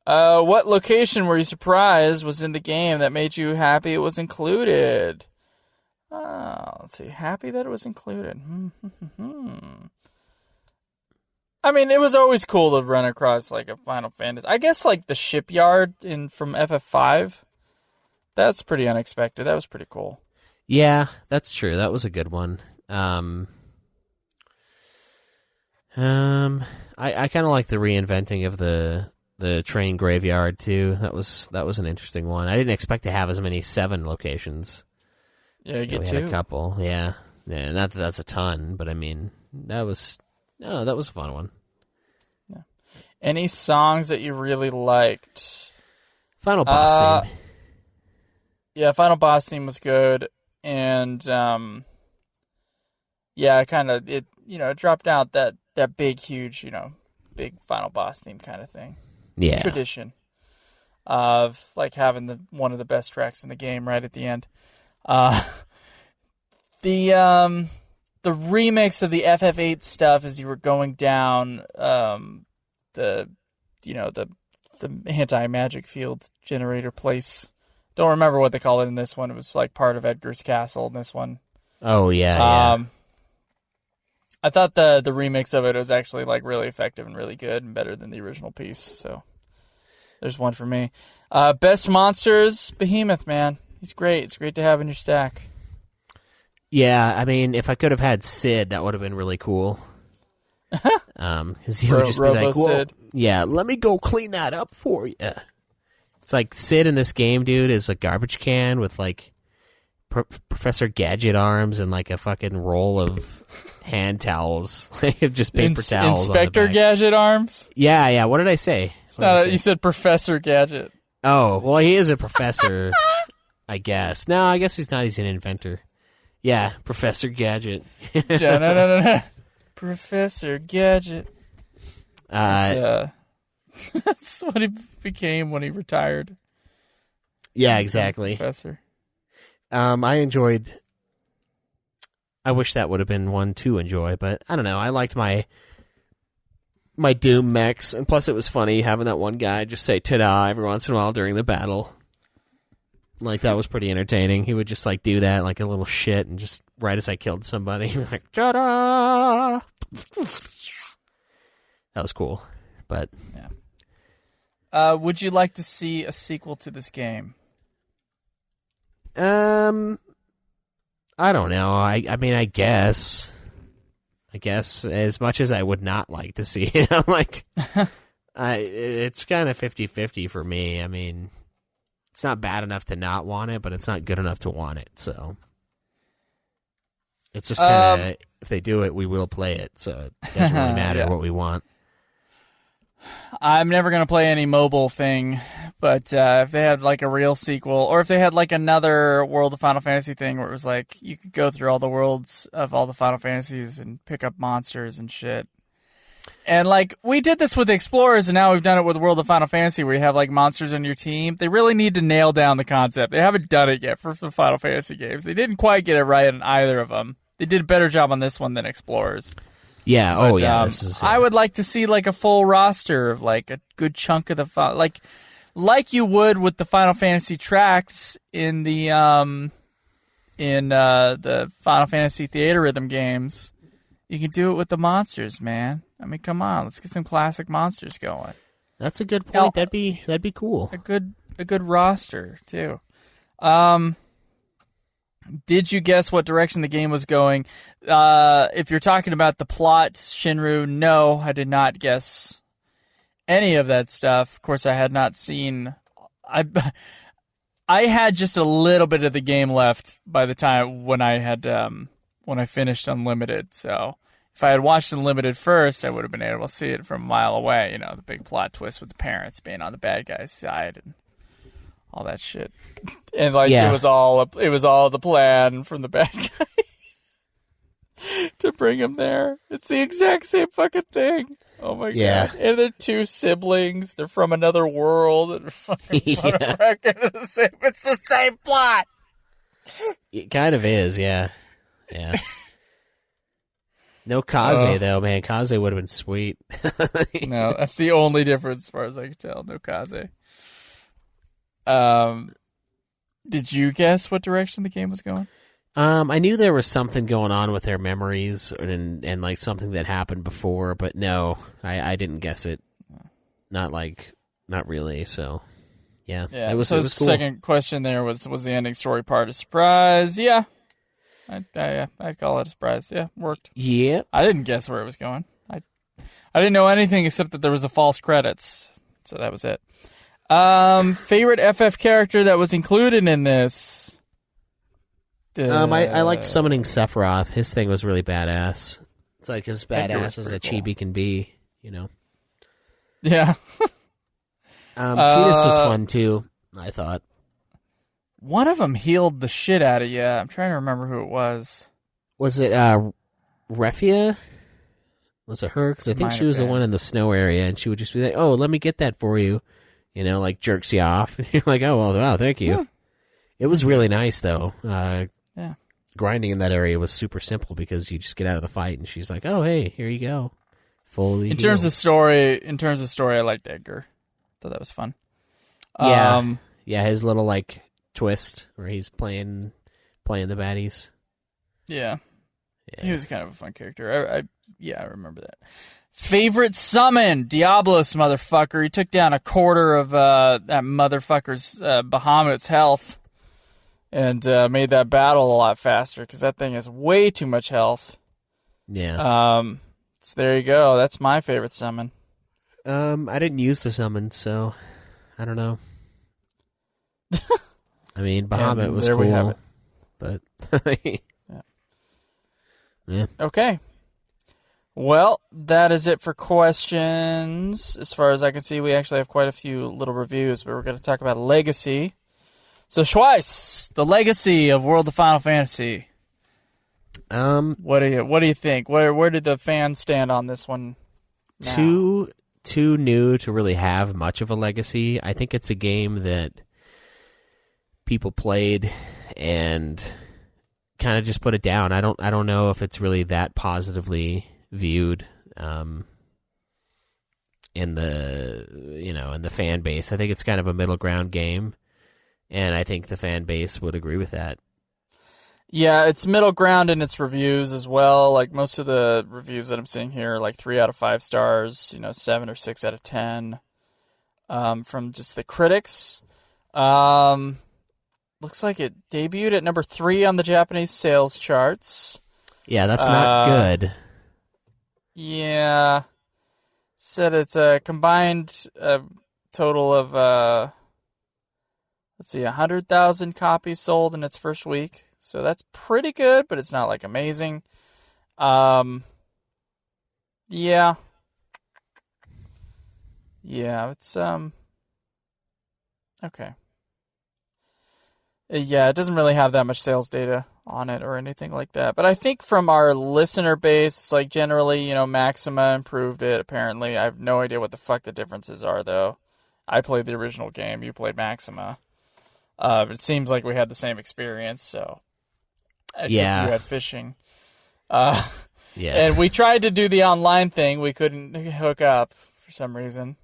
What location were you surprised was in the game that made you happy it was included? Let's see. Happy that it was included. I mean, it was always cool to run across like a Final Fantasy. I guess like the shipyard from FF5. That's pretty unexpected. That was pretty cool. Yeah, that's true. That was a good one. I kind of like the reinventing of the train graveyard too. That was an interesting one. I didn't expect to have as many 7 locations. Yeah, you get we 2. had a couple. Yeah. Not that that's a ton, but I mean that was a fun one. Yeah. Any songs that you really liked? Final boss theme. Yeah, Final Boss theme was good, and it dropped out that big, huge, big Final Boss theme kind of thing. Yeah. Tradition of like having one of the best tracks in the game right at the end. The remix of the FF8 stuff as you were going down the anti-magic field generator place. Don't remember what they call it in this one. It was like part of Edgar's Castle in this one. Oh yeah. I thought the remix of it was actually like really effective and really good and better than the original piece. So there's one for me. Best monsters, Behemoth, man. He's great. It's great to have in your stack. Yeah, I mean, if I could have had Sid, that would have been really cool. Because he would just be like, "Well, yeah, let me go clean that up for you." It's like Sid in this game, dude, is a garbage can with like Professor Gadget arms and like a fucking roll of hand towels, just paper towels. Inspector Gadget arms. Yeah. What did I say? You said Professor Gadget. Oh, well, he is a professor, I guess. No, I guess he's not. He's an inventor. Yeah, Professor Gadget. No. Professor Gadget. That's what he became when he retired. Yeah, exactly. Professor. I wish that would have been one to enjoy, but I don't know. I liked my Doom mechs, and plus it was funny having that one guy just say "ta-da" every once in a while during the battle. Like, that was pretty entertaining. He would just like do that like a little shit, and just right as I killed somebody, like "ta-da." That was cool, but yeah. Would you like to see a sequel to this game? I don't know. I mean, I guess as much as I would not like to see it, I'm like, it's kind of 50-50 for me. I mean, it's not bad enough to not want it, but it's not good enough to want it. So it's just kind of, if they do it, we will play it. So it doesn't really matter what we want. I'm never going to play any mobile thing, but if they had like a real sequel, or if they had like another World of Final Fantasy thing where it was like you could go through all the worlds of all the Final Fantasies and pick up monsters and shit. And like we did this with Explorers, and now we've done it with World of Final Fantasy where you have like monsters on your team. They really need to nail down the concept. They haven't done it yet for the Final Fantasy games. They didn't quite get it right in either of them. They did a better job on this one than Explorers. Yeah. But, This is, I would like to see like a full roster of like a good chunk of the like you would with the Final Fantasy tracks in the Final Fantasy Theater Rhythm games. You can do it with the monsters, man. I mean, come on, let's get some classic monsters going. That's a good point. That'd be cool. A good roster too. Did you guess what direction the game was going? If you're talking about the plot, Shinru, no, I did not guess any of that stuff. Of course, I had not seen... I had just a little bit of the game left by the time when I had when I finished Unlimited. So if I had watched Unlimited first, I would have been able to see it from a mile away. You know, the big plot twist with the parents being on the bad guy's side and all that shit. And like it was all the plan from the bad guy to bring him there. It's the exact same fucking thing. Oh my god! And they're two siblings. They're from another world. And fucking it's the same plot. It kind of is, yeah. No Kaze though, man. Kaze would have been sweet. No, that's the only difference, as far as I can tell. No Kaze. Did you guess what direction the game was going? I knew there was something going on with their memories and like something that happened before, but no, I didn't guess it. Not really. So, yeah. It was cool. Second question there was the ending story part a surprise? Yeah. I'd call it a surprise. Yeah, worked. Yeah. I didn't guess where it was going. I didn't know anything except that there was a false credits. So that was it. Favorite FF character that was included in this? I liked summoning Sephiroth. His thing was really badass. It's like as badass as a chibi can be, you know. Yeah. Titus was fun too, I thought. One of them healed the shit out of you. I'm trying to remember who it was. Was it Refia? Was it her? Because I think she was the one in the snow area, and she would just be like, "Oh, let me get that for you," like jerks you off. And you're like, "Oh, well, wow, thank you." Yeah. It was really nice though. Yeah. Grinding in that area was super simple because you just get out of the fight, and she's like, "Oh, hey, here you go." Fully. In terms of story, I liked Edgar. Thought that was fun. Yeah. His little twist where he's playing the baddies. Yeah. He was kind of a fun character. I remember that. Favorite summon, Diablos, motherfucker. He took down a quarter of that motherfucker's Bahamut's health and made that battle a lot faster because that thing has way too much health. Yeah. So there you go. That's my favorite summon. I didn't use the summon, so I don't know. I mean, Bahamut was cool, we have it. But yeah. Okay. Well, that is it for questions. As far as I can see, we actually have quite a few little reviews, but we're going to talk about Legacy. So, Schweiss, the Legacy of World of Final Fantasy. What do you think? Where did the fans stand on this one now? Too new to really have much of a legacy. I think it's a game that people played and kind of just put it down. I don't know if it's really that positively viewed in the fan base. I think it's kind of a middle ground game, and I think the fan base would agree with that. Yeah, it's middle ground in its reviews as well. Like most of the reviews that I'm seeing here are 3 out of 5 stars, 7 or 6 out of 10 from just the critics. Looks like it debuted at number 3 on the Japanese sales charts. Yeah, that's not good. Yeah. Said it's a combined total of 100,000 copies sold in its first week. So that's pretty good, but it's not amazing. Yeah. Yeah, it's okay. Yeah, it doesn't really have that much sales data on it or anything like that. But I think from our listener base, generally, Maxima improved it, apparently. I have no idea what the fuck the differences are, though. I played the original game. You played Maxima. But it seems like we had the same experience, so... Except you had fishing. Yeah. And we tried to do the online thing. We couldn't hook up for some reason.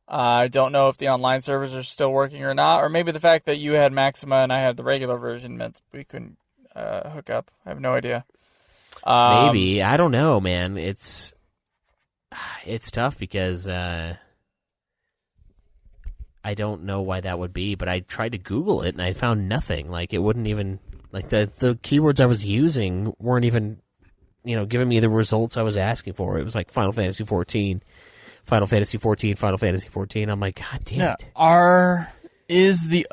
I don't know if the online servers are still working or not, or maybe the fact that you had Maxima and I had the regular version meant we couldn't hook up. I have no idea. Maybe. I don't know, man. It's tough because I don't know why that would be, but I tried to Google it and I found nothing. It wouldn't even... the keywords I was using weren't even, giving me the results I was asking for. It was Final Fantasy 14, Final Fantasy 14, Final Fantasy 14. I'm like, God damn it. Is the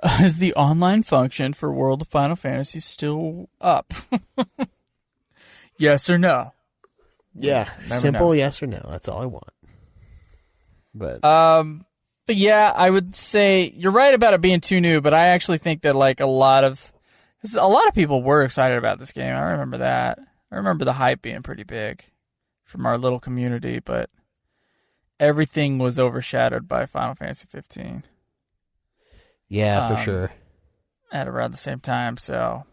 online function for World of Final Fantasy still up? Yes or no? Yeah, simple know. Yes or no. That's all I want. But yeah, I would say you're right about it being too new, but I actually think that a lot of people were excited about this game. I remember that. I remember the hype being pretty big from our little community, but everything was overshadowed by Final Fantasy 15. Yeah, for sure. At around the same time, so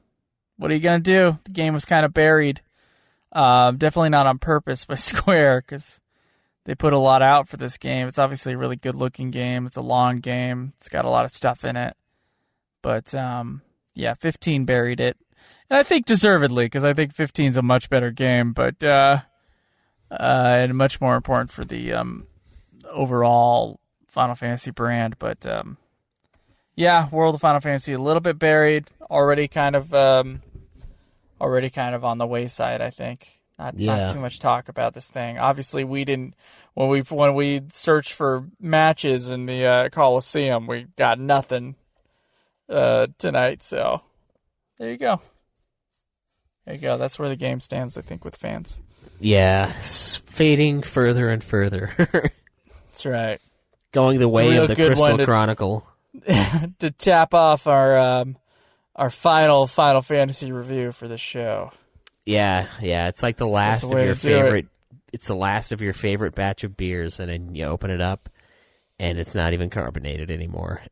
what are you going to do? The game was kind of buried. Definitely not on purpose by Square, because they put a lot out for this game. It's obviously a really good-looking game. It's a long game. It's got a lot of stuff in it. But, yeah, 15 buried it. And I think deservedly, because I think 15 is a much better game, but and much more important for the overall Final Fantasy brand. But yeah, World of Final Fantasy a little bit buried, already kind of on the wayside. I think not too much talk about this thing. Obviously, we didn't when we searched for matches in the Coliseum, we got nothing tonight. So there you go. There you go. That's where the game stands, I think, with fans. Yeah, it's fading further and further. That's right. Going the way of the Crystal Chronicle. To tap off our final Final Fantasy review for the show. Yeah. It's like the last of your favorite. It's the last of your favorite batch of beers, and then you open it up, and it's not even carbonated anymore.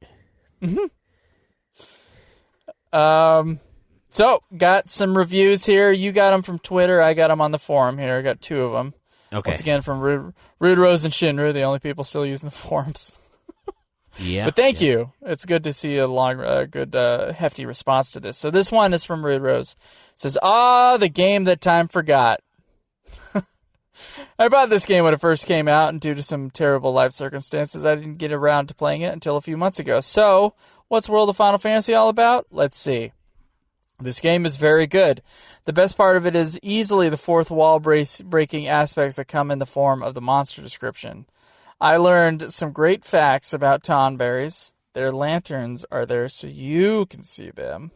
Mm-hmm. So, got some reviews here. You got them from Twitter. I got them on the forum here. I got 2 of them. Okay. Once again, from Rude Rose and Shinru, the only people still using the forums. Yeah. But thank you. It's good to see a good, hefty response to this. So this one is from Rude Rose. It says, the game that time forgot. I bought this game when it first came out, and due to some terrible life circumstances, I didn't get around to playing it until a few months ago. So, what's World of Final Fantasy all about? Let's see. This game is very good. The best part of it is easily the fourth wall breaking aspects that come in the form of the monster description. I learned some great facts about tonberries. Their lanterns are there so you can see them.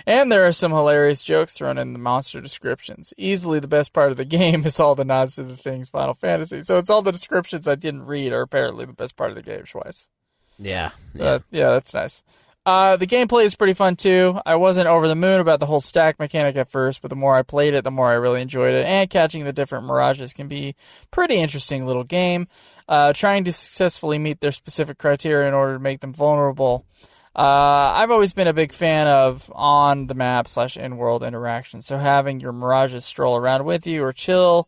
And there are some hilarious jokes thrown in the monster descriptions. Easily the best part of the game is all the nods to the things Final Fantasy. So it's all the descriptions I didn't read are apparently the best part of the game, Schweiss. Yeah, that's nice. The gameplay is pretty fun, too. I wasn't over the moon about the whole stack mechanic at first, but the more I played it, the more I really enjoyed it. And catching the different mirages can be a pretty interesting little game. Trying to successfully meet their specific criteria in order to make them vulnerable. I've always been a big fan of on-the-map / in-world interaction. So having your mirages stroll around with you or chill,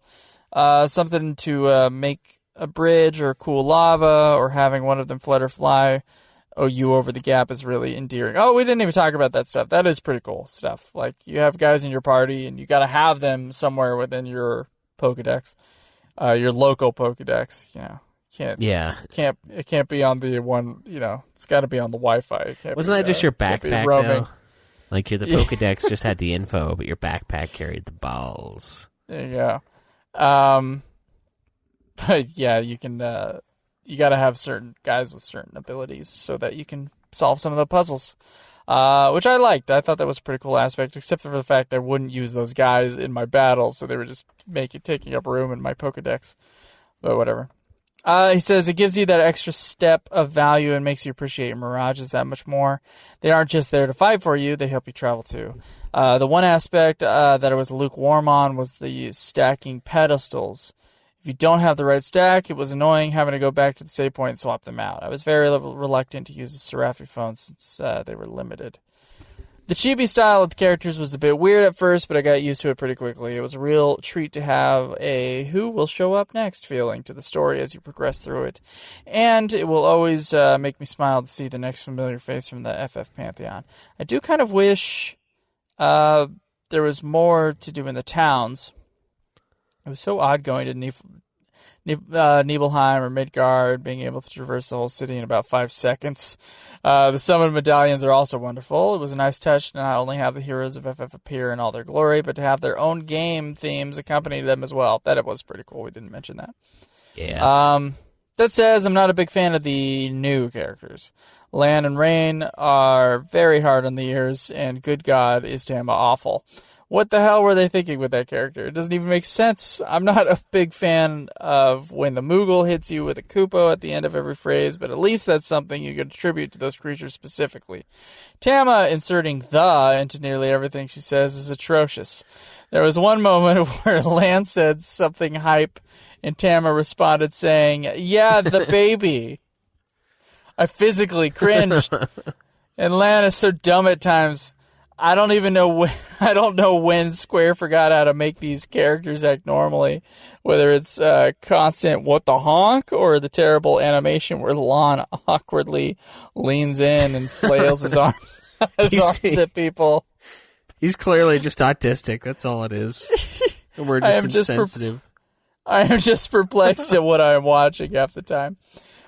something to make a bridge or cool lava, or having one of them fly you over the gap is really endearing. Oh, we didn't even talk about that stuff. That is pretty cool stuff. Like, you have guys in your party, and you got to have them somewhere within your Pokedex, your local Pokedex. It can't be on the one. It's got to be on the Wi-Fi. Wasn't that just your backpack though? Like, the Pokedex just had the info, but your backpack carried the balls. There you go. But yeah, you can. You got to have certain guys with certain abilities so that you can solve some of the puzzles, which I liked. I thought that was a pretty cool aspect, except for the fact I wouldn't use those guys in my battles, so they were just taking up room in my Pokedex. But whatever. He says it gives you that extra step of value and makes you appreciate your mirages that much more. They aren't just there to fight for you, they help you travel too. The one aspect that I was lukewarm on was the stacking pedestals. If you don't have the right stack, it was annoying having to go back to the save point and swap them out. I was very reluctant to use the Seraphi phone since they were limited. The chibi style of the characters was a bit weird at first, but I got used to it pretty quickly. It was a real treat to have a who will show up next feeling to the story as you progress through it. And it will always make me smile to see the next familiar face from the FF Pantheon. I do kind of wish there was more to do in the towns. It was so odd going to Nibelheim or Midgard, being able to traverse the whole city in about 5 seconds. The summon medallions are also wonderful. It was a nice touch to not only have the heroes of FF appear in all their glory, but to have their own game themes accompany them as well. That was pretty cool. We didn't mention that. Yeah. That says I'm not a big fan of the new characters. Lan and Rain are very hard on the ears, and good God, is Tama awful. What the hell were they thinking with that character? It doesn't even make sense. I'm not a big fan of when the Moogle hits you with a Kupo at the end of every phrase, but at least that's something you could attribute to those creatures specifically. Tama inserting the into nearly everything she says is atrocious. There was one moment where Lan said something hype, and Tama responded saying, "Yeah, the baby." I physically cringed. And Lan is so dumb at times. I don't know when Square forgot how to make these characters act normally. Whether it's constant "what the honk" or the terrible animation where Lon awkwardly leans in and flails his arms at people. He's clearly just autistic. That's all it is. And we're just insensitive. I am just perplexed at what I am watching half the time.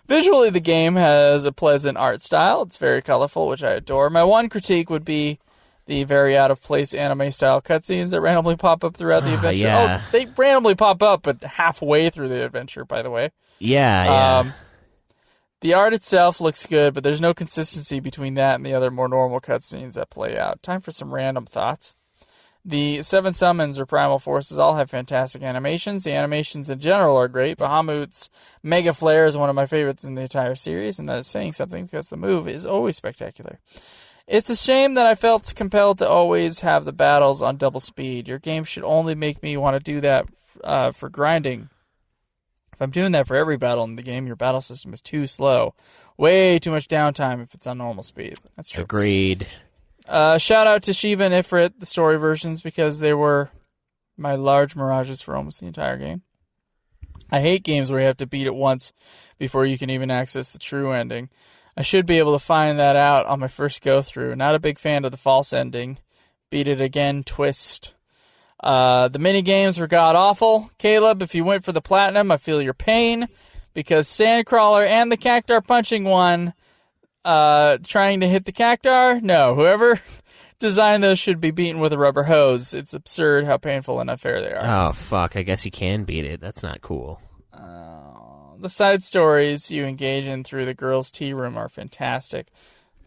Visually, the game has a pleasant art style. It's very colorful, which I adore. My one critique would be the very out-of-place anime-style cutscenes that randomly pop up throughout the adventure. Yeah. Oh, they randomly pop up, but halfway through the adventure, by the way. Yeah. The art itself looks good, but there's no consistency between that and the other more normal cutscenes that play out. Time for some random thoughts. The 7 summons or primal forces all have fantastic animations. The animations in general are great. Bahamut's Mega Flare is one of my favorites in the entire series, and that is saying something because the move is always spectacular. It's a shame that I felt compelled to always have the battles on double speed. Your game should only make me want to do that for grinding. If I'm doing that for every battle in the game, your battle system is too slow. Way too much downtime if it's on normal speed. That's true. Agreed. Shout out to Shiva and Ifrit, the story versions, because they were my large mirages for almost the entire game. I hate games where you have to beat it once before you can even access the true ending. I should be able to find that out on my first go-through. Not a big fan of the false ending. Beat it again, twist. The mini-games were god-awful. Caleb, if you went for the platinum, I feel your pain, because Sandcrawler and the Cactar punching one... trying to hit the cactar? No. Whoever designed those should be beaten with a rubber hose. It's absurd how painful and unfair they are. Oh, fuck. I guess you can beat it. That's not cool. The side stories you engage in through the girls' tea room are fantastic.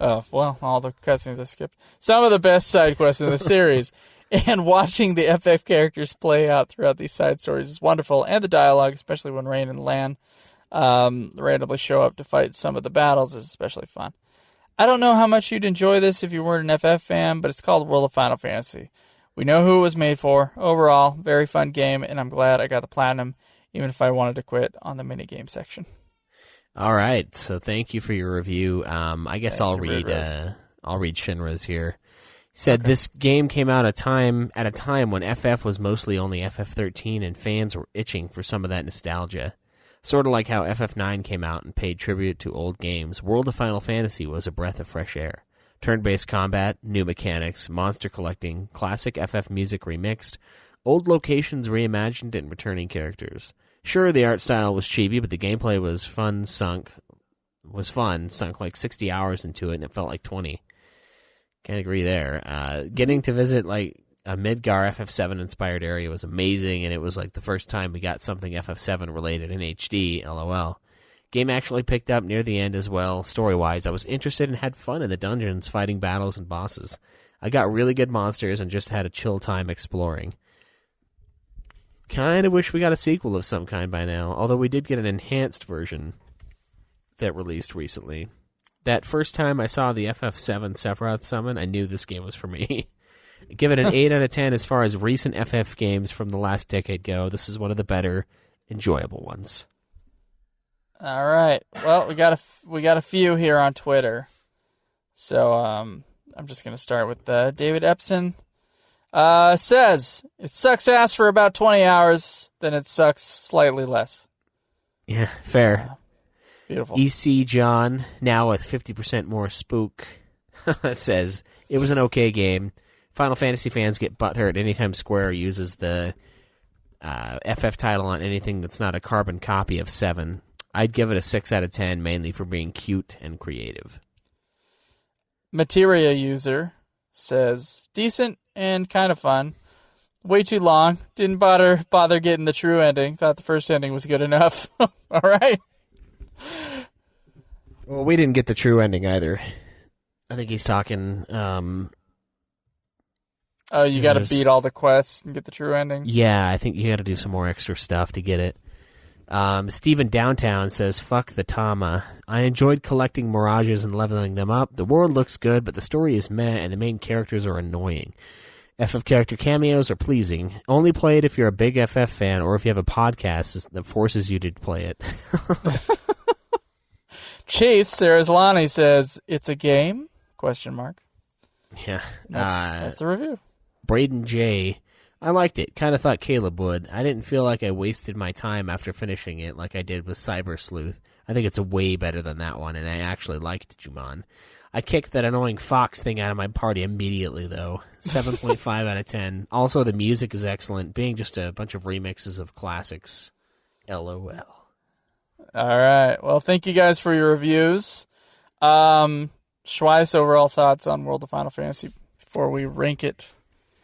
Oh, well, all the cutscenes I skipped. Some of the best side quests in the series. And watching the FF characters play out throughout these side stories is wonderful. And the dialogue, especially when Rain and Lan randomly show up to fight some of the battles, is especially fun. I don't know how much you'd enjoy this if you weren't an FF fan, but it's called World of Final Fantasy. We know who it was made for. Overall, very fun game, and I'm glad I got the platinum, even if I wanted to quit on the minigame section. All right, so thank you for your review. I guess I'll read Shinra's here. He said this game came out at a time when FF was mostly only FF13, and fans were itching for some of that nostalgia. Sort of like how FF9 came out and paid tribute to old games, World of Final Fantasy was a breath of fresh air. Turn-based combat, new mechanics, monster collecting, classic FF music remixed, old locations reimagined, and returning characters. Sure, the art style was chibi, but the gameplay was fun, sunk like 60 hours into it, and it felt like 20. Can't agree there. Getting to visit like a Midgar FF7 inspired area was amazing, and it was like the first time we got something FF7 related in HD, LOL. Game actually picked up near the end as well, story-wise. I was interested and had fun in the dungeons, fighting battles and bosses. I got really good monsters and just had a chill time exploring. Kind of wish we got a sequel of some kind by now, although we did get an enhanced version that released recently. That first time I saw the FF7 Sephiroth summon, I knew this game was for me. Give it an 8 out of 10 as far as recent FF games from the last decade go. This is one of the better, enjoyable ones. All right. Well, we got a few here on Twitter. So I'm just going to start with David Epson. Says, it sucks ass for about 20 hours, then it sucks slightly less. Yeah, fair. Beautiful. EC John, now with 50% more spook, says, it was an okay game. Final Fantasy fans get butthurt anytime Square uses the FF title on anything that's not a carbon copy of 7. I'd give it a 6 out of 10, mainly for being cute and creative. Materia user says, decent and kind of fun. Way too long. Didn't bother getting the true ending. Thought the first ending was good enough. All right. Well, we didn't get the true ending either. I think he's talking... Oh, you got to beat all the quests and get the true ending? Yeah, I think you got to do some more extra stuff to get it. Steven Downtown says, fuck the Tama. I enjoyed collecting mirages and leveling them up. The world looks good, but the story is meh, and the main characters are annoying. FF character cameos are pleasing. Only play it if you're a big FF fan or if you have a podcast that forces you to play it. Chase Saraslani says, it's a game? Question mark. Yeah. That's the review. Braden J. I liked it. Kind of thought Caleb would. I didn't feel like I wasted my time after finishing it like I did with Cyber Sleuth. I think it's a way better than that one, and I actually liked Juman. I kicked that annoying Fox thing out of my party immediately, though. 7.5 out of 10. Also, the music is excellent, being just a bunch of remixes of classics. LOL. All right. Well, thank you guys for your reviews. Schweiss, overall thoughts on World of Final Fantasy before we rank it?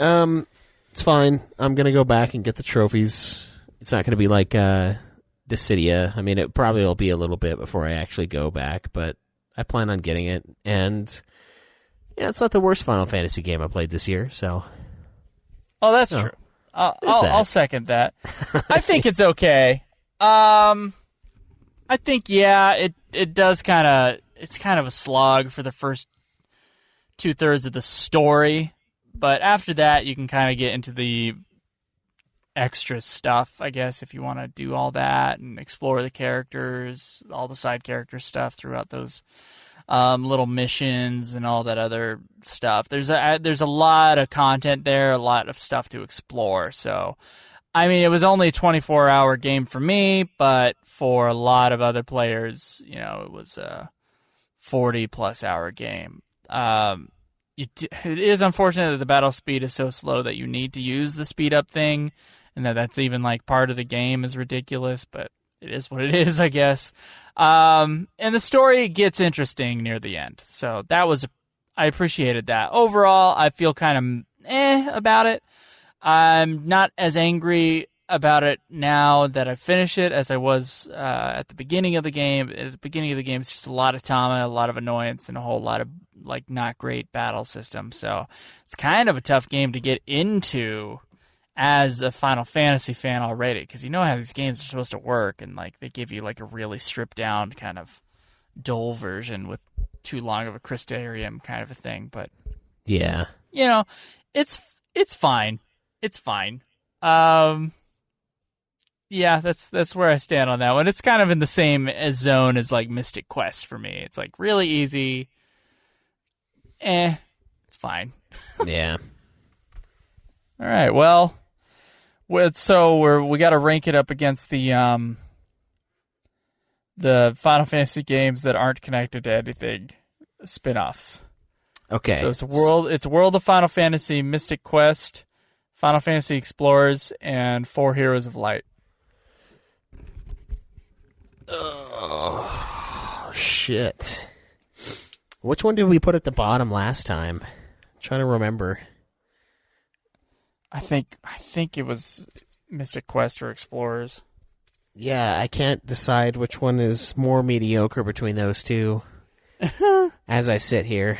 It's fine. I'm going to go back and get the trophies. It's not going to be like Dissidia. I mean, it probably will be a little bit before I actually go back, but I plan on getting it. And, yeah, it's not the worst Final Fantasy game I played this year, so... Oh, that's Oh, true. there's that. I'll second that. I think it's okay. I think, yeah, it does kind of, it's kind of a slog for the first 2/3 of the story, but after that, you can kind of get into the extra stuff, I guess, if you want to do all that and explore the characters, all the side character stuff throughout those little missions and all that other stuff. There's a lot of content there, a lot of stuff to explore. So, I mean, it was only a 24-hour game for me, but for a lot of other players, it was a 40-plus hour game. It is unfortunate that the battle speed is so slow that you need to use the speed up thing, and that's even like part of the game is ridiculous, but it is what it is, I guess. And the story gets interesting near the end, so I appreciated that. Overall, I feel kind of about it. I'm not as angry about it now that I've finished it as I was at the beginning of the game. At the beginning of the game, it's just a lot of trauma, a lot of annoyance, and a whole lot of not great battle system. So it's kind of a tough game to get into as a Final Fantasy fan already, because you know how these games are supposed to work, and they give you a really stripped down kind of dull version with too long of a crystarium kind of a thing. But yeah, it's fine. It's fine. Yeah, that's where I stand on that one. It's kind of in the same zone as Mystic Quest for me. It's really easy. It's fine. Yeah. All right. Well, we got to rank it up against the Final Fantasy games that aren't connected to anything, spin-offs. Okay. So it's World of Final Fantasy, Mystic Quest, Final Fantasy Explorers, and 4 Heroes of Light. Oh, shit. Which one did we put at the bottom last time? I'm trying to remember. I think it was Mystic Quest or Explorers. Yeah, I can't decide which one is more mediocre between those two as I sit here.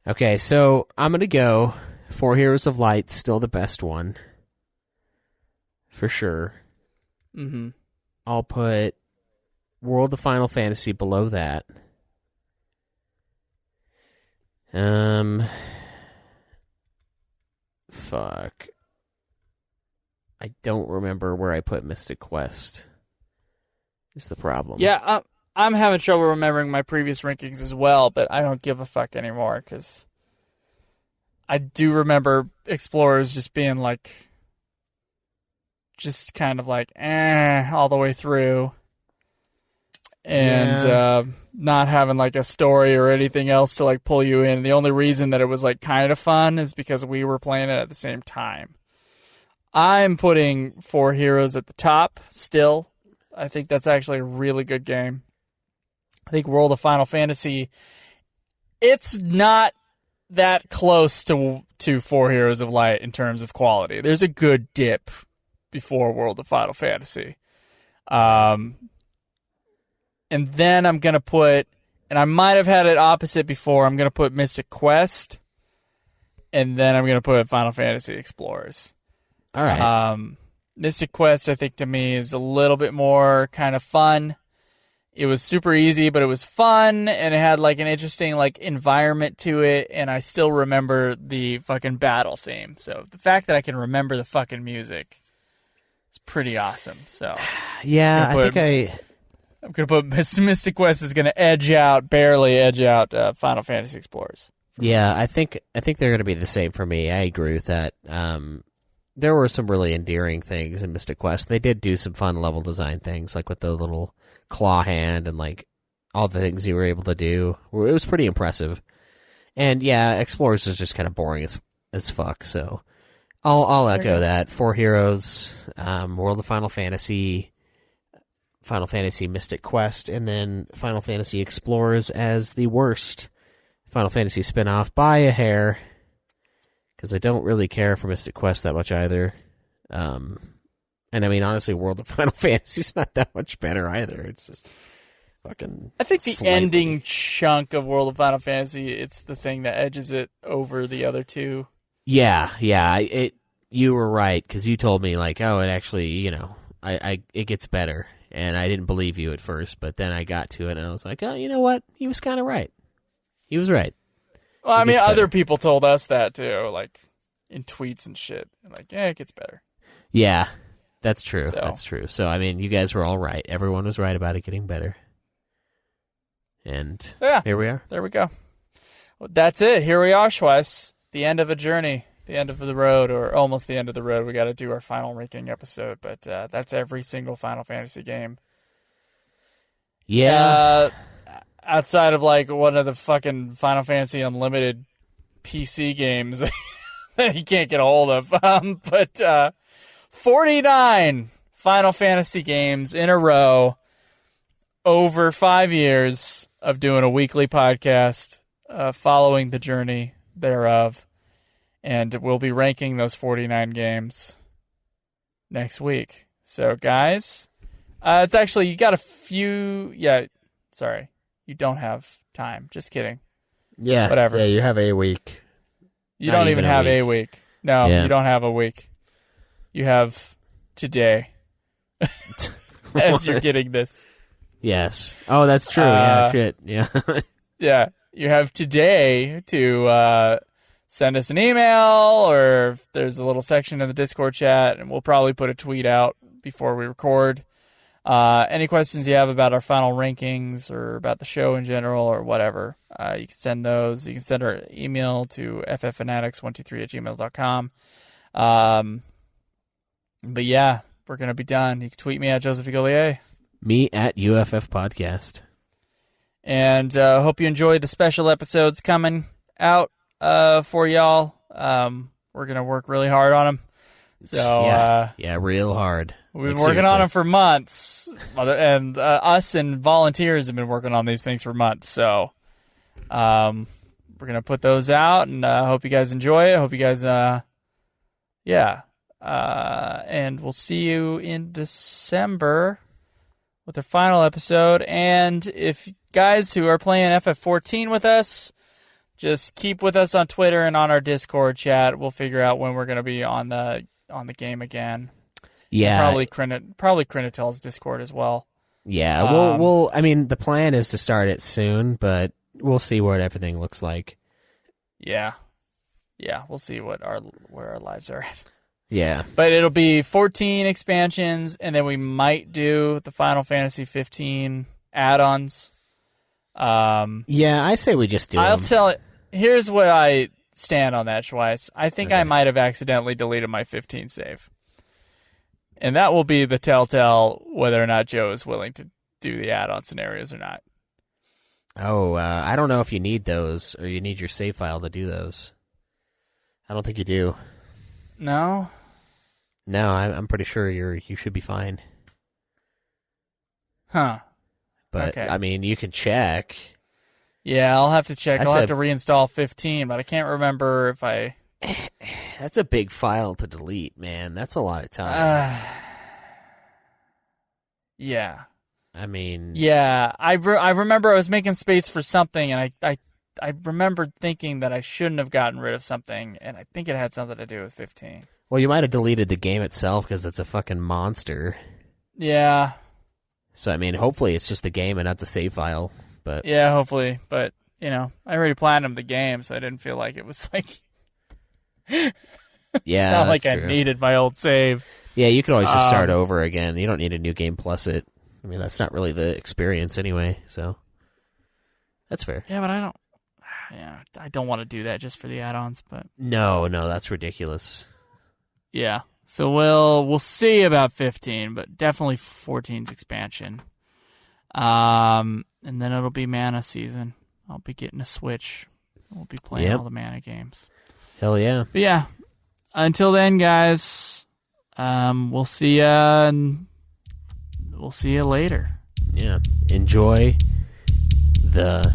Okay, so I'm going to go 4 Heroes of Light, still the best one. For sure. Mm-hmm. I'll put World of Final Fantasy below that. Fuck. I don't remember where I put Mystic Quest. Is the problem. Yeah, I'm having trouble remembering my previous rankings as well, but I don't give a fuck anymore, because I do remember Explorers just being just kind of all the way through. And not having a story or anything else to pull you in. The only reason that it was kind of fun is because we were playing it at the same time. I'm putting 4 Heroes at the top still. I think that's actually a really good game. I think World of Final Fantasy, it's not that close to 4 Heroes of Light in terms of quality. There's a good dip before World of Final Fantasy. And then I'm going to put, and I might have had it opposite before, I'm going to put Mystic Quest, and then I'm going to put Final Fantasy Explorers. All right. Mystic Quest, I think, to me, is a little bit more kind of fun. It was super easy, but it was fun, and it had an interesting environment to it, and I still remember the fucking battle theme. So the fact that I can remember the fucking music is pretty awesome. So yeah, I'm going to put Mystic Quest is going to barely edge out Final Fantasy Explorers. Yeah, I think they're going to be the same for me. I agree with that. There were some really endearing things in Mystic Quest. They did do some fun level design things, with the little claw hand and all the things you were able to do. It was pretty impressive. And yeah, Explorers is just kind of boring as fuck. So I'll echo that. 4 Heroes, World of Final Fantasy Mystic Quest, and then Final Fantasy Explorers as the worst Final Fantasy spinoff by a hair, because I don't really care for Mystic Quest that much either. And I mean, honestly, World of Final Fantasy is not that much better either. It's just fucking. I think the ending chunk of World of Final Fantasy, it's the thing that edges it over the other two. Yeah. You were right, because you told me, like, oh, it actually, it gets better. And I didn't believe you at first, but then I got to it, and I was like, oh, you know what? He was kind of right. He was right. Well, I mean, other people told us that, too, like, in tweets and shit. Like, yeah, it gets better. Yeah, that's true. That's true. So, I mean, you guys were all right. Everyone was right about it getting better. And here we are. There we go. Well, that's it. Here we are, Schweiss. The end of a journey. The end of the road, or almost the end of the road. We got to do our final ranking episode, but that's every single Final Fantasy game. Yeah. Outside of, like, one of the fucking Final Fantasy Unlimited PC games that you can't get a hold of. But 49 Final Fantasy games in a row over 5 years of doing a weekly podcast, following the journey thereof. And we'll be ranking those 49 games next week. So, guys, it's actually, you got a few. Yeah, sorry. You don't have time. Just kidding. Yeah. Whatever. Yeah, you have a week. You don't even have a week. No, you don't have a week. You have today as you're getting this. Yes. Oh, that's true. Yeah, shit. Yeah. Yeah. You have today to send us an email, or if there's a little section in the Discord chat, and we'll probably put a tweet out before we record. Any questions you have about our final rankings or about the show in general or whatever, you can send those. You can send our email to fffanatics123@gmail.com. But yeah, we're going to be done. You can tweet me at Joseph Egolier. Me at UFF Podcast. And hope you enjoyed the special episodes coming out for y'all. We're going to work really hard on them. So, yeah, real hard. We've been working on them for months, and us and volunteers have been working on these things for months. So, we're going to put those out, and hope you guys enjoy it. Hope you guys, and we'll see you in December with the final episode. And if guys who are playing FF14 with us, just keep with us on Twitter and on our Discord chat. We'll figure out when we're going to be on the game again. Yeah, and probably Crinitel's Discord as well. Yeah, we'll. I mean, the plan is to start it soon, but we'll see what everything looks like. Yeah, we'll see where our lives are at. Yeah, but it'll be 14 expansions, and then we might do the Final Fantasy 15 add-ons. Yeah, I say we just do. I'll tell it. Here's what I stand on that, Schweiss. I think I might have accidentally deleted my 15 save. And that will be the telltale whether or not Joe is willing to do the add-on scenarios or not. Oh, I don't know if you need those, or you need your save file to do those. I don't think you do. No? No, I'm pretty sure you should be fine. Huh. But, okay. I mean, you can check. Yeah, I'll have to check. I'll have to reinstall 15, but I can't remember if I... That's a big file to delete, man. That's a lot of time. Yeah. I mean... Yeah, I remember I was making space for something, and I remembered thinking that I shouldn't have gotten rid of something, and I think it had something to do with 15. Well, you might have deleted the game itself because it's a fucking monster. Yeah. So, I mean, hopefully it's just the game and not the save file. But yeah, hopefully. But, I already platinumed the game, so I didn't feel like it was like... Yeah, it's not like I needed my old save. Yeah, you could always just start over again. You don't need a new game plus it. I mean, that's not really the experience anyway, so that's fair. Yeah, but I don't want to do that just for the add-ons, but no, that's ridiculous. Yeah. So we'll see about 15, but definitely 14's expansion. And then it'll be Mana season. I'll be getting a Switch. We'll be playing all the Mana games. Hell yeah. But yeah. Until then, guys, we'll see ya, and we'll see you later. Yeah. Enjoy the